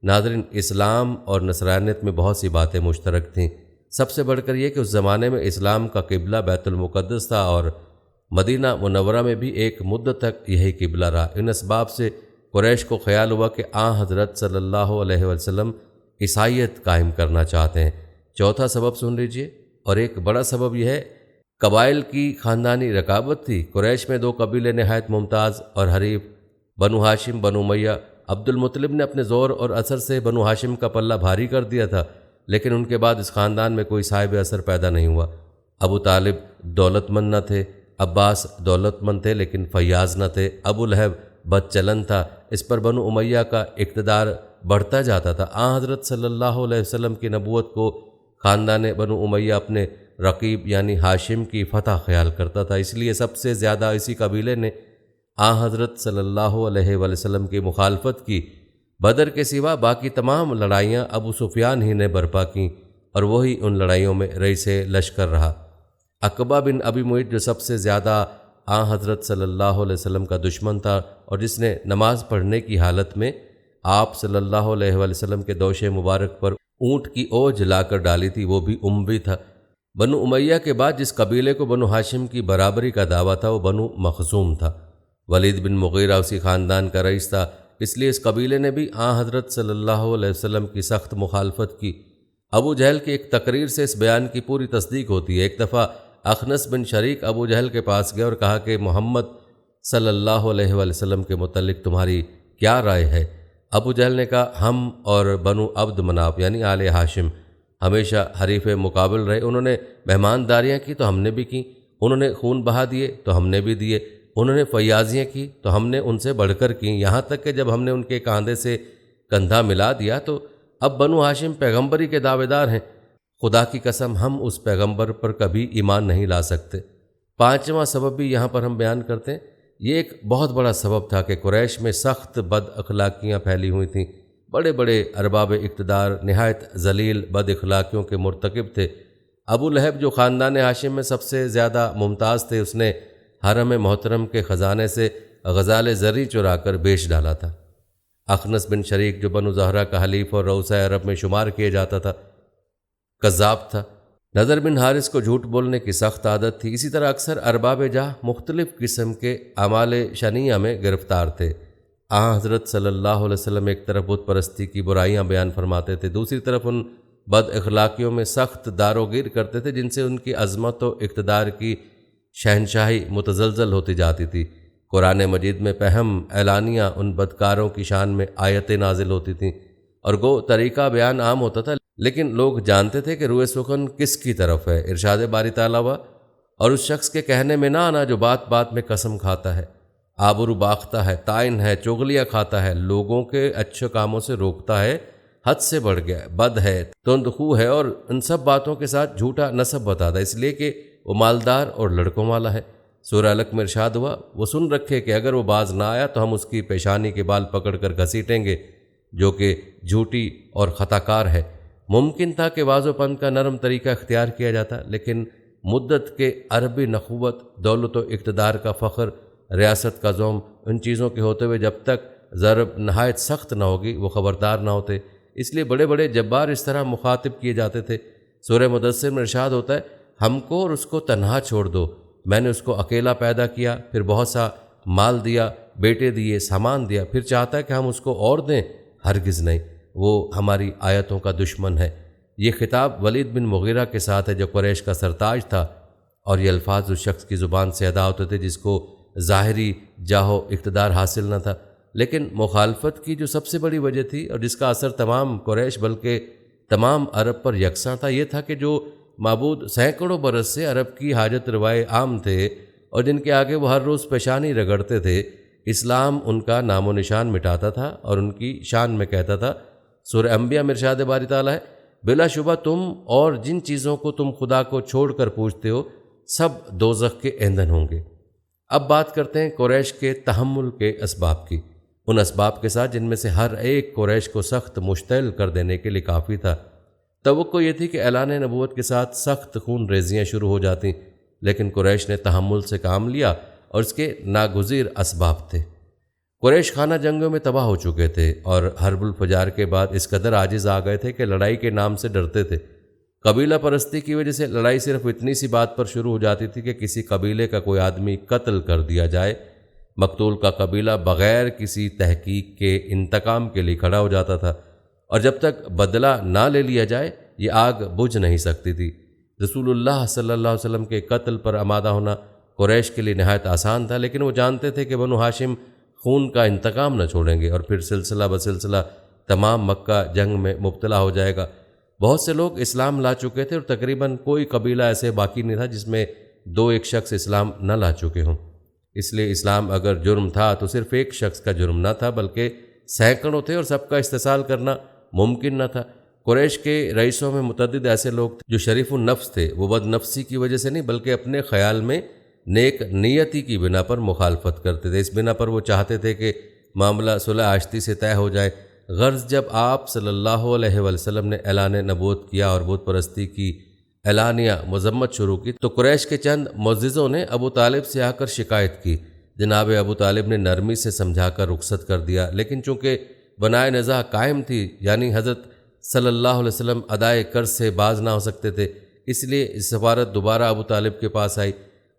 ناظرین، اسلام اور نصرانیت میں بہت سی باتیں مشترک تھیں، سب سے بڑھ کر یہ کہ اس زمانے میں اسلام کا قبلہ بیت المقدس تھا، اور مدینہ منورہ میں بھی ایک مدت تک یہی قبلہ رہا۔ ان اسباب سے قریش کو خیال ہوا کہ حضرت صلی اللہ علیہ وسلم عیسائیت قائم کرنا چاہتے ہیں۔ چوتھا سبب سن لیجئے، اور ایک بڑا سبب یہ ہے، قبائل کی خاندانی رقابت تھی۔ قریش میں دو قبیلے نہایت ممتاز اور حریف، بنو ہاشم، بنو امیہ۔ عبد المطلب نے اپنے زور اور اثر سے بنو ہاشم کا پلہ بھاری کر دیا تھا، لیکن ان کے بعد اس خاندان میں کوئی صاحب اثر پیدا نہیں ہوا۔ ابو طالب دولت مند نہ تھے، عباس دولت مند تھے لیکن فیاض نہ تھے، ابو لہب بد چلن تھا۔ اس پر بنو امیہ کا اقتدار بڑھتا جاتا تھا۔ حضرت صلی اللہ علیہ وسلم کی نبوت کو خاندان بنو امیہ اپنے رقیب یعنی ہاشم کی فتح خیال کرتا تھا، اس لیے سب سے زیادہ اسی قبیلے نے حضرت صلی اللہ علیہ وسلم کی مخالفت کی۔ بدر کے سوا باقی تمام لڑائیاں ابو سفیان ہی نے برپا کیں، اور وہی ان لڑائیوں میں رئیس لشکر رہا۔ عقبہ بن ابی معیط جو سب سے زیادہ حضرت صلی اللہ علیہ وسلم کا دشمن تھا، اور جس نے نماز پڑھنے کی حالت میں آپ صلی اللہ علیہ وسلم کے دوش مبارک پر اونٹ کی اوج لا کر ڈالی تھی، وہ بھی اموی تھا۔ بنو امیہ کے بعد جس قبیلے کو بنو ہاشم کی برابری کا دعویٰ تھا وہ بنو مخزوم تھا۔ ولید بن مغیرہ اسی خاندان کا رئیس تھا، اس لیے اس قبیلے نے بھی حضرت صلی اللہ علیہ وسلم کی سخت مخالفت کی۔ ابو جہل کی ایک تقریر سے اس بیان کی پوری تصدیق ہوتی ہے۔ ایک دفعہ اخنس بن شریک ابو جہل کے پاس گئے اور کہا کہ محمد صلی اللہ علیہ وسلم کے متعلق تمہاری کیا رائے ہے؟ ابو جہل نے کہا، ہم اور بنو عبد مناف یعنی آل ہاشم ہمیشہ حریف مقابل رہے، انہوں نے مہمانداریاں کی تو ہم نے بھی کی، انہوں نے خون بہا دیے تو ہم نے بھی دیے، انہوں نے فیاضیاں کی تو ہم نے ان سے بڑھ کر کی، یہاں تک کہ جب ہم نے ان کے کاندھے سے کندھا ملا دیا تو اب بنو ہاشم پیغمبری کے دعوے دار ہیں۔ خدا کی قسم ہم اس پیغمبر پر کبھی ایمان نہیں لا سکتے۔ پانچواں سبب بھی یہاں پر ہم بیان کرتے ہیں، یہ ایک بہت بڑا سبب تھا کہ قریش میں سخت بد اخلاقیاں پھیلی ہوئی تھیں، بڑے بڑے ارباب اقتدار نہایت ذلیل بد اخلاقیوں کے مرتکب تھے۔ ابو لہب جو خاندان ہاشم میں سب سے زیادہ ممتاز تھے، اس نے حرم محترم کے خزانے سے غزال زری چرا کر بیچ ڈالا تھا۔ اخنس بن شریک جو بنو زہرہ کا حلیف اور رؤسا عرب میں شمار کیا جاتا تھا، کذاب تھا۔ نضر بن حارث کو جھوٹ بولنے کی سخت عادت تھی۔ اسی طرح اکثر ارباب جاہ مختلف قسم کے اعمال شنیعہ میں گرفتار تھے۔ حضرت صلی اللہ علیہ وسلم ایک طرف بت پرستی کی برائیاں بیان فرماتے تھے، دوسری طرف ان بد اخلاقیوں میں سخت داروگیر کرتے تھے جن سے ان کی عظمت و اقتدار کی شہنشاہی متزلزل ہوتی جاتی تھی۔ قرآن مجید میں پہم اعلانیہ ان بدکاروں کی شان میں آیتیں نازل ہوتی تھیں اور گو طریقہ بیان عام ہوتا تھا، لیکن لوگ جانتے تھے کہ روئے سخن کس کی طرف ہے۔ ارشاد باری تعالیٰ ہوا، اور اس شخص کے کہنے میں نہ آنا جو بات بات میں قسم کھاتا ہے، آبرو باختہ ہے، طائن ہے، چغلیاں کھاتا ہے، لوگوں کے اچھے کاموں سے روکتا ہے، حد سے بڑھ گیا ہے، بد ہے، تند خو ہے، اور ان سب باتوں کے ساتھ جھوٹا نسب بتاتا ہے، اس لیے کہ وہ مالدار اور لڑکوں والا ہے۔ سورہ علق میں ارشاد ہوا، وہ سن رکھے کہ اگر وہ باز نہ آیا تو ہم اس کی پیشانی کے بال پکڑ کر گھسیٹیں گے، جو کہ جھوٹی اور خطا کار ہے۔ ممکن تھا کہ واضح پن کا نرم طریقہ اختیار کیا جاتا، لیکن مدت کے عربی نخوت، دولت و اقتدار کا فخر، ریاست کا زوم، ان چیزوں کے ہوتے ہوئے جب تک ضرب نہایت سخت نہ ہوگی وہ خبردار نہ ہوتے، اس لیے بڑے بڑے جبار اس طرح مخاطب کیے جاتے تھے۔ سورہ مدثر میں ارشاد ہوتا ہے، ہم کو اور اس کو تنہا چھوڑ دو، میں نے اس کو اکیلا پیدا کیا، پھر بہت سا مال دیا، بیٹے دیے، سامان دیا، پھر چاہتا ہے کہ ہم اس کو اور دیں، ہرگز نہیں، وہ ہماری آیتوں کا دشمن ہے۔ یہ خطاب ولید بن مغیرہ کے ساتھ ہے جو قریش کا سرتاج تھا، اور یہ الفاظ اس شخص کی زبان سے ادا ہوتے تھے جس کو ظاہری جاہ و اقتدار حاصل نہ تھا، لیکن مخالفت کی جو سب سے بڑی وجہ تھی اور جس کا اثر تمام قریش بلکہ تمام عرب پر یکساں تھا، یہ تھا کہ جو معبود سینکڑوں برس سے عرب کی حاجت روائے عام تھے اور جن کے آگے وہ ہر روز پیشانی رگڑتے تھے، اسلام ان کا نام و نشان مٹاتا تھا اور ان کی شان میں کہتا تھا۔ سورہ انبیاء میں ارشاد باری تعالیٰ ہے، بلا شبہ تم اور جن چیزوں کو تم خدا کو چھوڑ کر پوجتے ہو سب دوزخ کے ایندھن ہوں گے۔ اب بات کرتے ہیں قریش کے تحمل کے اسباب کی، ان اسباب کے ساتھ جن میں سے ہر ایک قریش کو سخت مشتعل کر دینے کے لیے کافی تھا۔ توقع یہ تھی کہ اعلان نبوت کے ساتھ سخت خون ریزیاں شروع ہو جاتیں، لیکن قریش نے تحمل سے کام لیا اور اس کے ناگزیر اسباب تھے۔ قریش خانہ جنگوں میں تباہ ہو چکے تھے اور حرب الفجار کے بعد اس قدر عاجز آ گئے تھے کہ لڑائی کے نام سے ڈرتے تھے۔ قبیلہ پرستی کی وجہ سے لڑائی صرف اتنی سی بات پر شروع ہو جاتی تھی کہ کسی قبیلے کا کوئی آدمی قتل کر دیا جائے، مقتول کا قبیلہ بغیر کسی تحقیق کے انتقام کے لیے کھڑا ہو جاتا تھا، اور جب تک بدلہ نہ لے لیا جائے یہ آگ بجھ نہیں سکتی تھی۔ رسول اللہ صلی اللہ علیہ وسلم کے قتل پر آمادہ ہونا قریش کے لیے نہایت آسان تھا، لیکن وہ جانتے تھے کہ بنو ہاشم خون کا انتقام نہ چھوڑیں گے اور پھر سلسلہ بسلسلہ تمام مکہ جنگ میں مبتلا ہو جائے گا۔ بہت سے لوگ اسلام لا چکے تھے اور تقریباً کوئی قبیلہ ایسے باقی نہیں تھا جس میں دو ایک شخص اسلام نہ لا چکے ہوں۔ اس لیے اسلام اگر جرم تھا تو صرف ایک شخص کا جرم نہ تھا بلکہ سینکڑوں تھے اور سب کا استحصال کرنا ممکن نہ تھا۔ قریش کے رئیسوں میں متعدد ایسے لوگ تھے جو شریف النفس تھے، وہ بد نفسی کی وجہ سے نہیں بلکہ اپنے خیال میں نیک نیتی کی بنا پر مخالفت کرتے تھے۔ اس بنا پر وہ چاہتے تھے کہ معاملہ صلح آشتی سے طے ہو جائے۔ غرض جب آپ صلی اللہ علیہ وسلم نے اعلان نبوت کیا اور بت پرستی کی اعلانیہ مذمت شروع کی تو قریش کے چند معززوں نے ابو طالب سے آ کر شکایت کی۔ جناب ابو طالب نے نرمی سے سمجھا کر رخصت کر دیا، لیکن چونکہ بنائے نزاع قائم تھی، یعنی حضرت صلی اللہ علیہ وسلم ادائے قرض سے باز نہ ہو سکتے تھے، اس لیے سفارت دوبارہ ابو طالب کے پاس آئی۔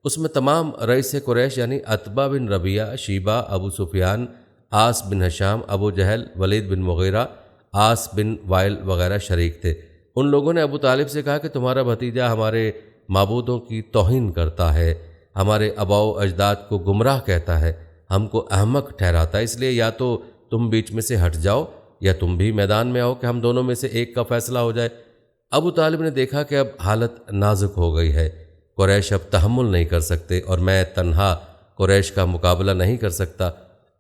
اس میں تمام رئیس قریش یعنی عتبہ بن ربیعہ، شیبہ، ابو سفیان، عاص بن ہشام، ابو جہل، ولید بن مغیرہ، عاص بن وائل وغیرہ شریک تھے۔ ان لوگوں نے ابو طالب سے کہا کہ تمہارا بھتیجا ہمارے معبودوں کی توہین کرتا ہے، ہمارے آباء و اجداد کو گمراہ کہتا ہے، ہم کو احمق ٹھہراتا ہے، اس لیے یا تو تم بیچ میں سے ہٹ جاؤ یا تم بھی میدان میں آؤ کہ ہم دونوں میں سے ایک کا فیصلہ ہو جائے۔ ابو طالب نے دیکھا کہ اب حالت نازک ہو گئی ہے، قریش اب تحمل نہیں کر سکتے اور میں تنہا قریش کا مقابلہ نہیں کر سکتا۔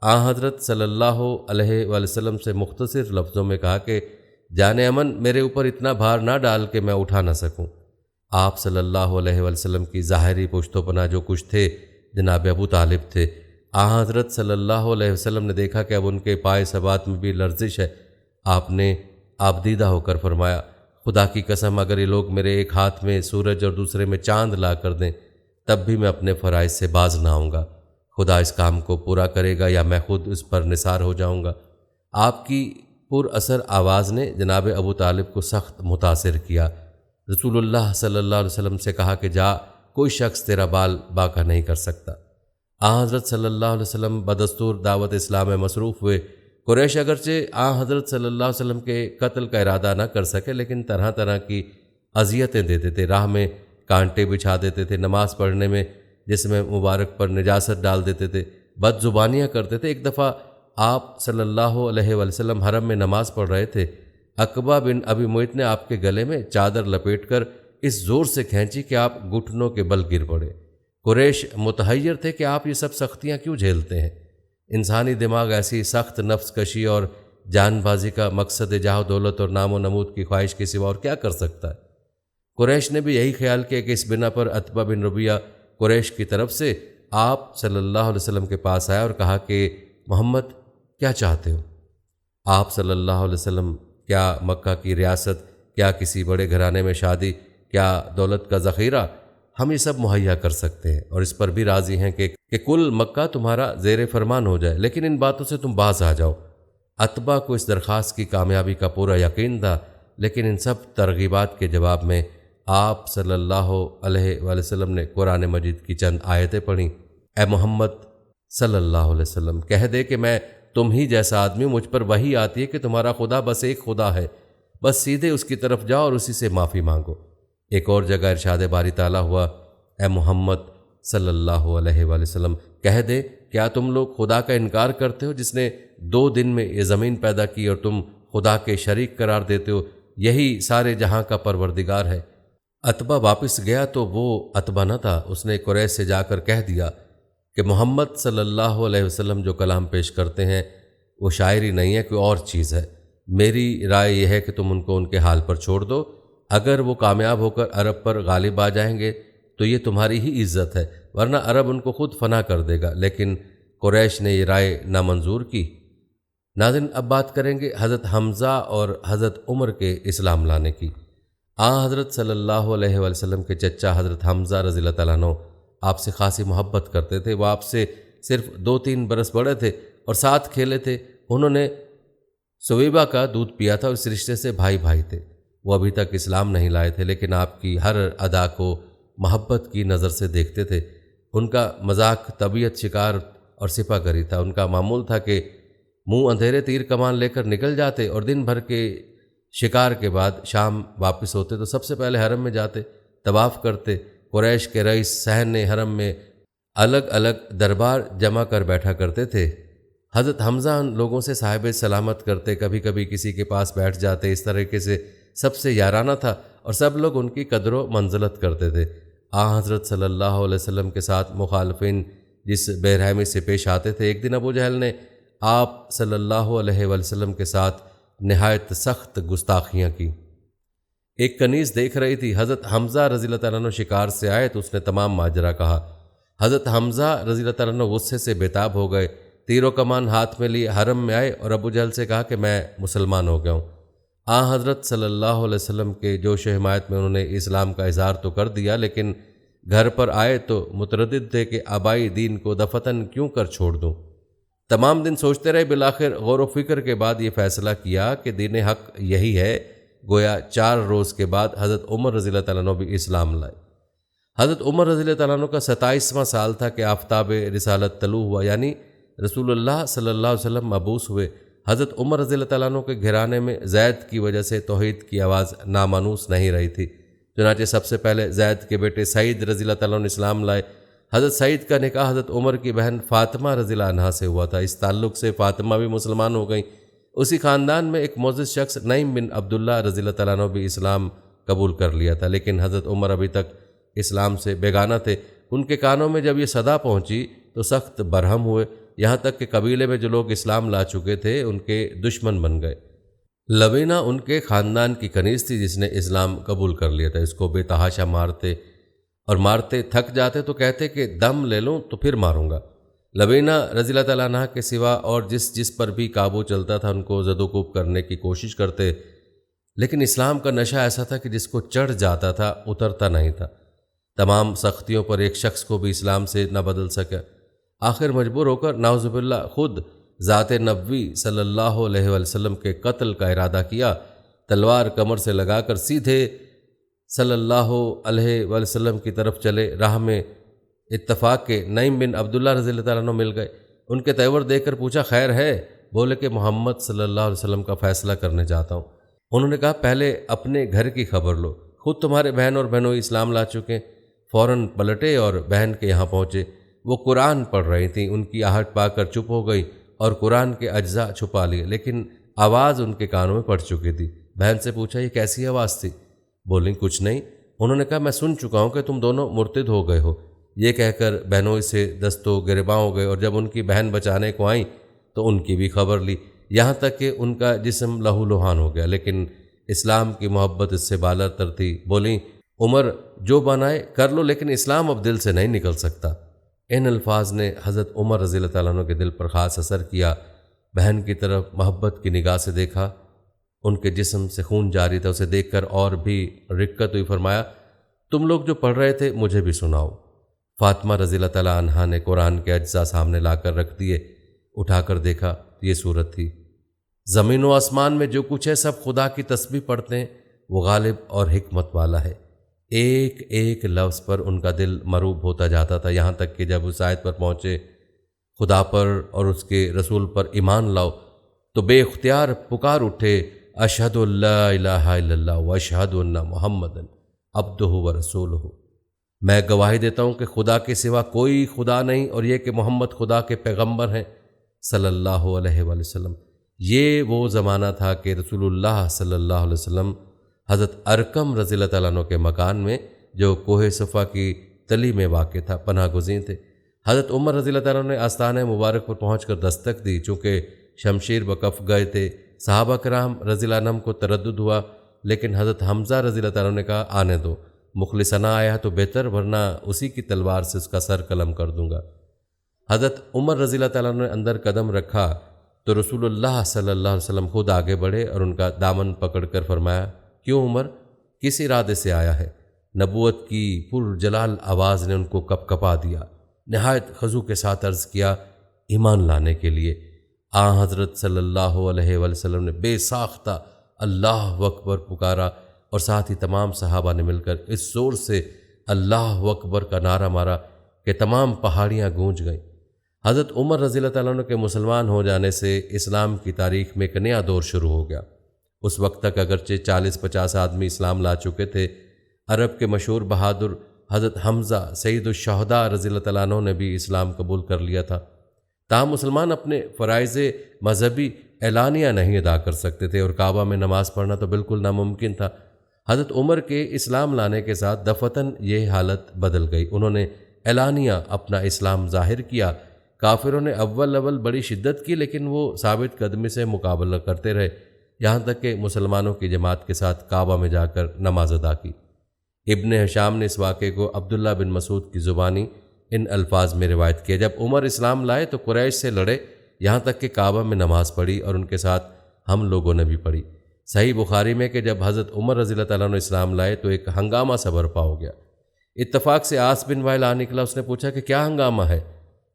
حضرت صلی اللہ علیہ وآلہ وسلم سے مختصر لفظوں میں کہا کہ جان امن میرے اوپر اتنا بھار نہ ڈال کہ میں اٹھا نہ سکوں۔ آپ صلی اللہ علیہ وآلہ وسلم کی ظاہری پشت و پناہ جو کچھ تھے جناب ابو طالب تھے۔ حضرت صلی اللہ علیہ وسلم نے دیکھا کہ اب ان کے پائے ثبات میں بھی لرزش ہے۔ آپ نے آبدیدہ ہو کر فرمایا، خدا کی قسم اگر یہ لوگ میرے ایک ہاتھ میں سورج اور دوسرے میں چاند لا کر دیں تب بھی میں اپنے فرائض سے باز نہ آؤں گا۔ خدا اس کام کو پورا کرے گا یا میں خود اس پر نثار ہو جاؤں گا۔ آپ کی پر اثر آواز نے جناب ابو طالب کو سخت متاثر کیا۔ رسول اللہ صلی اللہ علیہ وسلم سے کہا کہ جا، کوئی شخص تیرا بال باقا نہیں کر سکتا۔ حضرت صلی اللہ علیہ وسلم بدستور دعوت اسلام میں مصروف ہوئے۔ قریش اگرچہ حضرت صلی اللہ علیہ وسلم کے قتل کا ارادہ نہ کر سکے لیکن طرح طرح کی اذیتیں دیتے تھے، راہ میں کانٹے بچھا دیتے تھے، نماز پڑھنے میں جسم مبارک پر نجاست ڈال دیتے تھے، بد زبانیاں کرتے تھے۔ ایک دفعہ آپ صلی اللہ علیہ وآلہ وسلم حرم میں نماز پڑھ رہے تھے، عقبہ بن ابی معیط نے آپ کے گلے میں چادر لپیٹ کر اس زور سے کھینچی کہ آپ گھٹنوں کے بل گر پڑے۔ قریش متحیر تھے کہ آپ یہ سب سختیاں کیوں جھیلتے ہیں؟ انسانی دماغ ایسی سخت نفس کشی اور جان بازی کا مقصد جاہ و دولت اور نام و نمود کی خواہش کے سوا اور کیا کر سکتا ہے؟ قریش نے بھی یہی خیال کیا کہ اس بنا پر عتبہ بن ربیعہ قریش کی طرف سے آپ صلی اللہ علیہ وسلم کے پاس آیا اور کہا کہ محمد کیا چاہتے ہو؟ آپ صلی اللہ علیہ وسلم کیا مکہ کی ریاست، کیا کسی بڑے گھرانے میں شادی، کیا دولت کا ذخیرہ؟ ہم یہ سب مہیا کر سکتے ہیں اور اس پر بھی راضی ہیں کہ کل مکہ تمہارا زیر فرمان ہو جائے، لیکن ان باتوں سے تم باز آ جاؤ۔ عتبہ کو اس درخواست کی کامیابی کا پورا یقین تھا، لیکن ان سب ترغیبات کے جواب میں آپ صلی اللہ علیہ وآلہ وسلم نے قرآن مجید کی چند آیتیں پڑھیں۔ اے محمد صلی اللہ علیہ وسلم، کہہ دے کہ میں تم ہی جیسا آدمی ہوں، مجھ پر وحی آتی ہے کہ تمہارا خدا بس ایک خدا ہے، بس سیدھے اس کی طرف جاؤ اور اسی سے معافی مانگو۔ ایک اور جگہ ارشاد باری تعالیٰ ہوا، اے محمد صلی اللہ علیہ وآلہ وسلم، کہہ دے کیا تم لوگ خدا کا انکار کرتے ہو جس نے 2 دن میں یہ زمین پیدا کی اور تم خدا کے شریک قرار دیتے ہو؟ یہی سارے جہاں کا پروردگار ہے۔ عتبہ واپس گیا تو وہ عتبہ نہ تھا، اس نے قریش سے جا کر کہہ دیا کہ محمد صلی اللہ علیہ وسلم جو کلام پیش کرتے ہیں وہ شاعری نہیں ہے، کوئی اور چیز ہے۔ میری رائے یہ ہے کہ تم ان کو ان کے حال پر چھوڑ دو، اگر وہ کامیاب ہو کر عرب پر غالب آ جائیں گے تو یہ تمہاری ہی عزت ہے، ورنہ عرب ان کو خود فنا کر دے گا۔ لیکن قریش نے یہ رائے نامنظور کی۔ ناظرین، اب بات کریں گے حضرت حمزہ اور حضرت عمر کے اسلام لانے کی۔ حضرت صلی اللہ علیہ وآلہ وسلم کے چچا حضرت حمزہ رضی اللہ تعالیٰ عنہ آپ سے خاصی محبت کرتے تھے۔ وہ آپ سے صرف 2-3 برس بڑے تھے اور ساتھ کھیلے تھے۔ انہوں نے سویبہ کا دودھ پیا تھا، اس رشتے سے بھائی بھائی تھے۔ وہ ابھی تک اسلام نہیں لائے تھے لیکن آپ کی ہر ادا کو محبت کی نظر سے دیکھتے تھے۔ ان کا مذاق طبیعت شکار اور سپہ گری تھا۔ ان کا معمول تھا کہ منہ اندھیرے تیر کمان لے کر نکل جاتے اور دن بھر کے شکار کے بعد شام واپس ہوتے تو سب سے پہلے حرم میں جاتے، طواف کرتے۔ قریش کے رئیس سہن نے حرم میں الگ الگ دربار جمع کر بیٹھا کرتے تھے۔ حضرت حمزہ ان لوگوں سے صاحب سلامت کرتے، کبھی کبھی کسی کے پاس بیٹھ جاتے۔ اس طریقے سے سب سے یارانہ تھا اور سب لوگ ان کی قدر و منزلت کرتے تھے۔ حضرت صلی اللہ علیہ وسلم کے ساتھ مخالفین جس بے رحمی سے پیش آتے تھے، ایک دن ابو جہل نے آپ صلی اللہ علیہ وآلہ وسلم کے ساتھ نہایت سخت گستاخیاں کی۔ ایک کنیز دیکھ رہی تھی، حضرت حمزہ رضی اللہ تعالیٰ عنہ شکار سے آئے تو اس نے تمام ماجرا کہا۔ حضرت حمزہ رضی اللہ تعالیٰ عنہ غصے سے بےتاب ہو گئے، تیر و کمان ہاتھ میں لیے حرم میں آئے اور ابو جہل سے کہا کہ میں مسلمان ہو گیا ہوں۔ حضرت صلی اللہ علیہ وسلم کے جوش و حمایت میں انہوں نے اسلام کا اظہار تو کر دیا، لیکن گھر پر آئے تو متردد تھے کہ آبائی دین کو دفتن کیوں کر چھوڑ دوں۔ تمام دن سوچتے رہے، بالآخر غور و فکر کے بعد یہ فیصلہ کیا کہ دین حق یہی ہے۔ گویا 4 روز کے بعد حضرت عمر رضی اللہ تعالیٰ عنہ بھی اسلام لائے۔ حضرت عمر رضی اللہ تعالیٰ عنہ کا 27واں سال تھا کہ آفتاب رسالت طلوع ہوا، یعنی رسول اللہ صلی اللہ علیہ وسلم مبعوث ہوئے۔ حضرت عمر رضی اللہ تعالیٰ عنہ کے گھرانے میں زید کی وجہ سے توحید کی آواز نامانوس نہیں رہی تھی، چنانچہ سب سے پہلے زید کے بیٹے سعید رضی اللہ تعالیٰ عنہ اسلام لائے۔ حضرت سعید کا نکاح حضرت عمر کی بہن فاطمہ رضی اللہ عنہا سے ہوا تھا، اس تعلق سے فاطمہ بھی مسلمان ہو گئیں۔ اسی خاندان میں ایک معزز شخص نعیم بن عبداللہ رضی اللہ تعالیٰ عنہ بھی اسلام قبول کر لیا تھا، لیکن حضرت عمر ابھی تک اسلام سے بیگانہ تھے۔ ان کے کانوں میں جب یہ صدا پہنچی تو سخت برہم ہوئے، یہاں تک کہ قبیلے میں جو لوگ اسلام لا چکے تھے ان کے دشمن بن گئے۔ لبینہ ان کے خاندان کی کنیز تھی جس نے اسلام قبول کر لیا تھا۔ اس کو بے تحاشا مارتے اور مارتے تھک جاتے تو کہتے کہ دم لے لوں تو پھر ماروں گا۔ لبینہ رضی اللہ تعالیٰ عنہ کے سوا اور جس پر بھی قابو چلتا تھا ان کو زد و کوب کرنے کی کوشش کرتے، لیکن اسلام کا نشہ ایسا تھا کہ جس کو چڑھ جاتا تھا اترتا نہیں تھا۔ تمام سختیوں پر ایک شخص کو بھی اسلام سے نہ بدل سکا۔ آخر مجبور ہو کر نعوذ باللہ خود ذات نبوی صلی اللہ علیہ وسلم کے قتل کا ارادہ کیا۔ تلوار کمر سے لگا کر سیدھے صلی اللہ علیہ وسلم کی طرف چلے۔ راہ میں اتفاق کے نعیم بن عبداللہ رضی اللہ تعالیٰ عنہ مل گئے۔ ان کے تیور دیکھ کر پوچھا خیر ہے؟ بولے کہ محمد صلی اللہ علیہ وسلم کا فیصلہ کرنے جاتا ہوں۔ انہوں نے کہا پہلے اپنے گھر کی خبر لو، خود تمہارے بہن اور بہنوئی اسلام لا چکے۔ فوراً پلٹے اور بہن کے یہاں پہنچے۔ وہ قرآن پڑھ رہی تھیں، ان کی آہٹ پا کر چپ ہو گئی اور قرآن کے اجزاء چھپا لیے، لیکن آواز ان کے کانوں میں پڑ چکی تھی۔ بہن سے پوچھا یہ کیسی آواز تھی؟ بولیں کچھ نہیں۔ انہوں نے کہا میں سن چکا ہوں کہ تم دونوں مرتد ہو گئے ہو۔ یہ کہہ کر بہنوئی سے دست و گریباں ہو گئے، اور جب ان کی بہن بچانے کو آئیں تو ان کی بھی خبر لی، یہاں تک کہ ان کا جسم لہو لہان ہو گیا، لیکن اسلام کی محبت اس سے بالاتر تھی۔ بولیں عمر جو بنائے کر لو، لیکن اسلام اب دل سے نہیں نکل سکتا۔ ان الفاظ نے حضرت عمر رضی اللہ تعالیٰ عنہ کے دل پر خاص اثر کیا۔ بہن کی طرف محبت کی نگاہ سے دیکھا، ان کے جسم سے خون جاری تھا، اسے دیکھ کر اور بھی رقت ہوئی۔ فرمایا تم لوگ جو پڑھ رہے تھے مجھے بھی سناؤ۔ فاطمہ رضی اللہ تعالیٰ عنہا نے قرآن کے اجزاء سامنے لا کر رکھ دیے۔ اٹھا کر دیکھا یہ صورت تھی، زمین و آسمان میں جو کچھ ہے سب خدا کی تسبیح پڑھتے ہیں، وہ غالب اور حکمت والا ہے۔ ایک ایک لفظ پر ان کا دل مروب ہوتا جاتا تھا، یہاں تک کہ جب اس آیت پر پہنچے خدا پر اور اس کے رسول پر ایمان لاؤ تو بے اختیار پکار اٹھے اشہد ان لا الہ الا اللہ واشہد ان محمد عبدہ ورسولہ۔ میں گواہی دیتا ہوں کہ خدا کے سوا کوئی خدا نہیں، اور یہ کہ محمد خدا کے پیغمبر ہیں صلی اللہ علیہ وآلہ وسلم۔ یہ وہ زمانہ تھا کہ رسول اللہ صلی اللہ علیہ وسلم حضرت ارقم رضی اللہ تعالیٰ عنہ کے مکان میں جو کوہ صفا کی تلی میں واقع تھا پناہ گزین تھے۔ حضرت عمر رضی اللہ تعالیٰ عنہ نے آستانہ مبارک پر پہنچ کر دستک دی، چونکہ شمشیر بکف گئے تھے۔ صحابہ کرام رضی اللہ عنہم کو تردد ہوا، لیکن حضرت حمزہ رضی اللہ تعالیٰ عنہ نے کہا آنے دو، مخلصانہ آیا تو بہتر، ورنہ اسی کی تلوار سے اس کا سر قلم کر دوں گا۔ حضرت عمر رضی اللہ تعالیٰ عنہ نے اندر قدم رکھا تو رسول اللہ صلی اللہ علیہ وسلم خود آگے بڑھے اور ان کا دامن پکڑ کر فرمایا کیوں عمر، کس ارادے سے آیا ہے؟ نبوت کی پرجلال آواز نے ان کو کپ کپا دیا۔ نہایت خضوع کے ساتھ عرض کیا ایمان لانے کے لیے۔ حضرت صلی اللہ علیہ وآلہ وسلم نے بے ساختہ اللہ اکبر پکارا، اور ساتھ ہی تمام صحابہ نے مل کر اس زور سے اللہ اکبر کا نعرہ مارا کہ تمام پہاڑیاں گونج گئیں۔ حضرت عمر رضی اللہ تعالیٰ عنہ کے مسلمان ہو جانے سے اسلام کی تاریخ میں ایک نیا دور شروع ہو گیا۔ اس وقت تک اگرچہ 40-50 آدمی اسلام لا چکے تھے، عرب کے مشہور بہادر حضرت حمزہ سید الشہداء رضی اللہ تعالیٰ عنہ نے بھی اسلام قبول کر لیا تھا، تاہم مسلمان اپنے فرائض مذہبی اعلانیہ نہیں ادا کر سکتے تھے، اور کعبہ میں نماز پڑھنا تو بالکل ناممکن تھا۔ حضرت عمر کے اسلام لانے کے ساتھ دفعتاً یہ حالت بدل گئی۔ انہوں نے اعلانیہ اپنا اسلام ظاہر کیا۔ کافروں نے اول بڑی شدت کی، لیکن وہ ثابت قدمی سے مقابلہ کرتے رہے، یہاں تک کہ مسلمانوں کی جماعت کے ساتھ کعبہ میں جا کر نماز ادا کی۔ ابن ہشام نے اس واقعے کو عبداللہ بن مسعود کی زبانی ان الفاظ میں روایت کیا، جب عمر اسلام لائے تو قریش سے لڑے، یہاں تک کہ کعبہ میں نماز پڑھی اور ان کے ساتھ ہم لوگوں نے بھی پڑھی۔ صحیح بخاری میں کہ جب حضرت عمر رضی اللہ تعالیٰ عنہ اسلام لائے تو ایک ہنگامہ سا برپا ہو گیا۔ اتفاق سے عاص بن وائل آ نکلا، اس نے پوچھا کہ کیا ہنگامہ ہے؟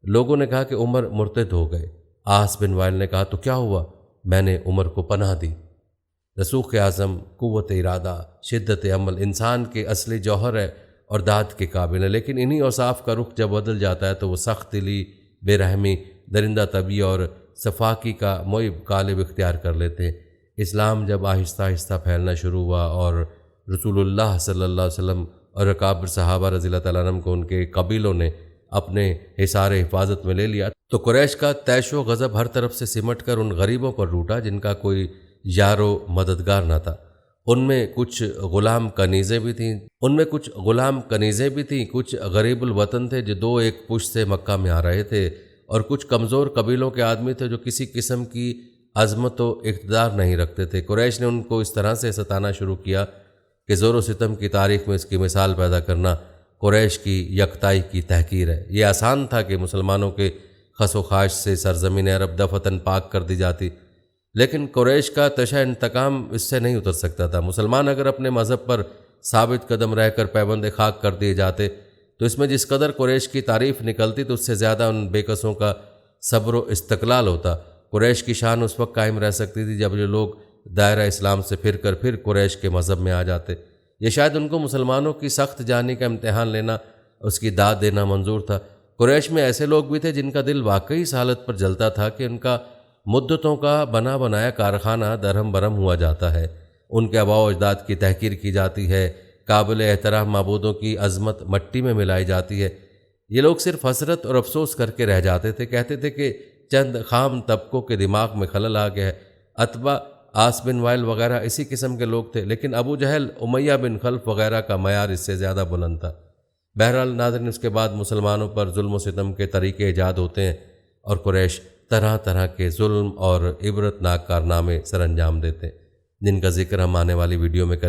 لوگوں نے کہا کہ عمر مرتد ہو گئے۔ عاص بن وائل نے کہا تو کیا ہوا؟ میں نے عمر کو پناہ دی۔ رسوخ اعظم، قوت ارادہ، شدت عمل انسان کے اصلی جوہر ہے اور داد کے قابل ہے، لیکن انہی اوصاف کا رخ جب بدل جاتا ہے تو وہ سخت دلی، بے رحمی، درندہ طبعی اور صفاقی کا معیب قالب اختیار کر لیتے ہیں۔ اسلام جب آہستہ آہستہ پھیلنا شروع ہوا اور رسول اللہ صلی اللہ علیہ وسلم اور اکابر صحابہ رضی اللہ تعالیٰ عنہ کو ان کے قبیلوں نے اپنے حصار حفاظت میں لے لیا تو قریش کا طیش و غضب ہر طرف سے سمٹ کر ان غریبوں پر روٹا جن کا کوئی یار و مددگار نہ تھا۔ ان میں کچھ غلام کنیزیں بھی تھیں، کچھ غریب الوطن تھے جو دو ایک پشت سے مکہ میں آ رہے تھے، اور کچھ کمزور قبیلوں کے آدمی تھے جو کسی قسم کی عظمت و اقتدار نہیں رکھتے تھے۔ قریش نے ان کو اس طرح سے ستانا شروع کیا کہ زور و ستم کی تاریخ میں اس کی مثال پیدا کرنا قریش کی یکتائی کی تحقیر ہے۔ یہ آسان تھا کہ مسلمانوں کے خس و خاش سے سرزمین عرب دفعتاً پاک کر دی جاتی، لیکن قریش کا تشہ انتقام اس سے نہیں اتر سکتا تھا۔ مسلمان اگر اپنے مذہب پر ثابت قدم رہ کر پابند خاک کر دیے جاتے تو اس میں جس قدر قریش کی تعریف نکلتی تو اس سے زیادہ ان بے کسوں کا صبر و استقلال ہوتا۔ قریش کی شان اس وقت قائم رہ سکتی تھی جب یہ لوگ دائرہ اسلام سے پھر قریش کے مذہب میں آ جاتے۔ یہ شاید ان کو مسلمانوں کی سخت جانی کا امتحان لینا، اس کی داد دینا منظور تھا۔ قریش میں ایسے لوگ بھی تھے جن کا دل واقعی اس حالت پر جلتا تھا کہ ان کا مدتوں کا بنا بنایا کارخانہ درہم برہم ہوا جاتا ہے، ان کے آباء و اجداد کی تحقیر کی جاتی ہے، قابل احترام معبودوں کی عظمت مٹی میں ملائی جاتی ہے۔ یہ لوگ صرف حسرت اور افسوس کر کے رہ جاتے تھے، کہتے تھے کہ چند خام طبقوں کے دماغ میں خلل آ گیا ہے۔ عتبہ، عاص بن وائل وغیرہ اسی قسم کے لوگ تھے، لیکن ابو جہل، امیہ بن خلف وغیرہ کا معیار اس سے زیادہ بلند تھا۔ بہرحال ناظرین، اس کے بعد مسلمانوں پر ظلم و ستم کے طریقے ایجاد ہوتے ہیں اور قریش طرح طرح کے ظلم اور عبرتناک کارنامے سر انجام دیتے ہیں، جن کا ذکر ہم آنے والی ویڈیو میں کریں۔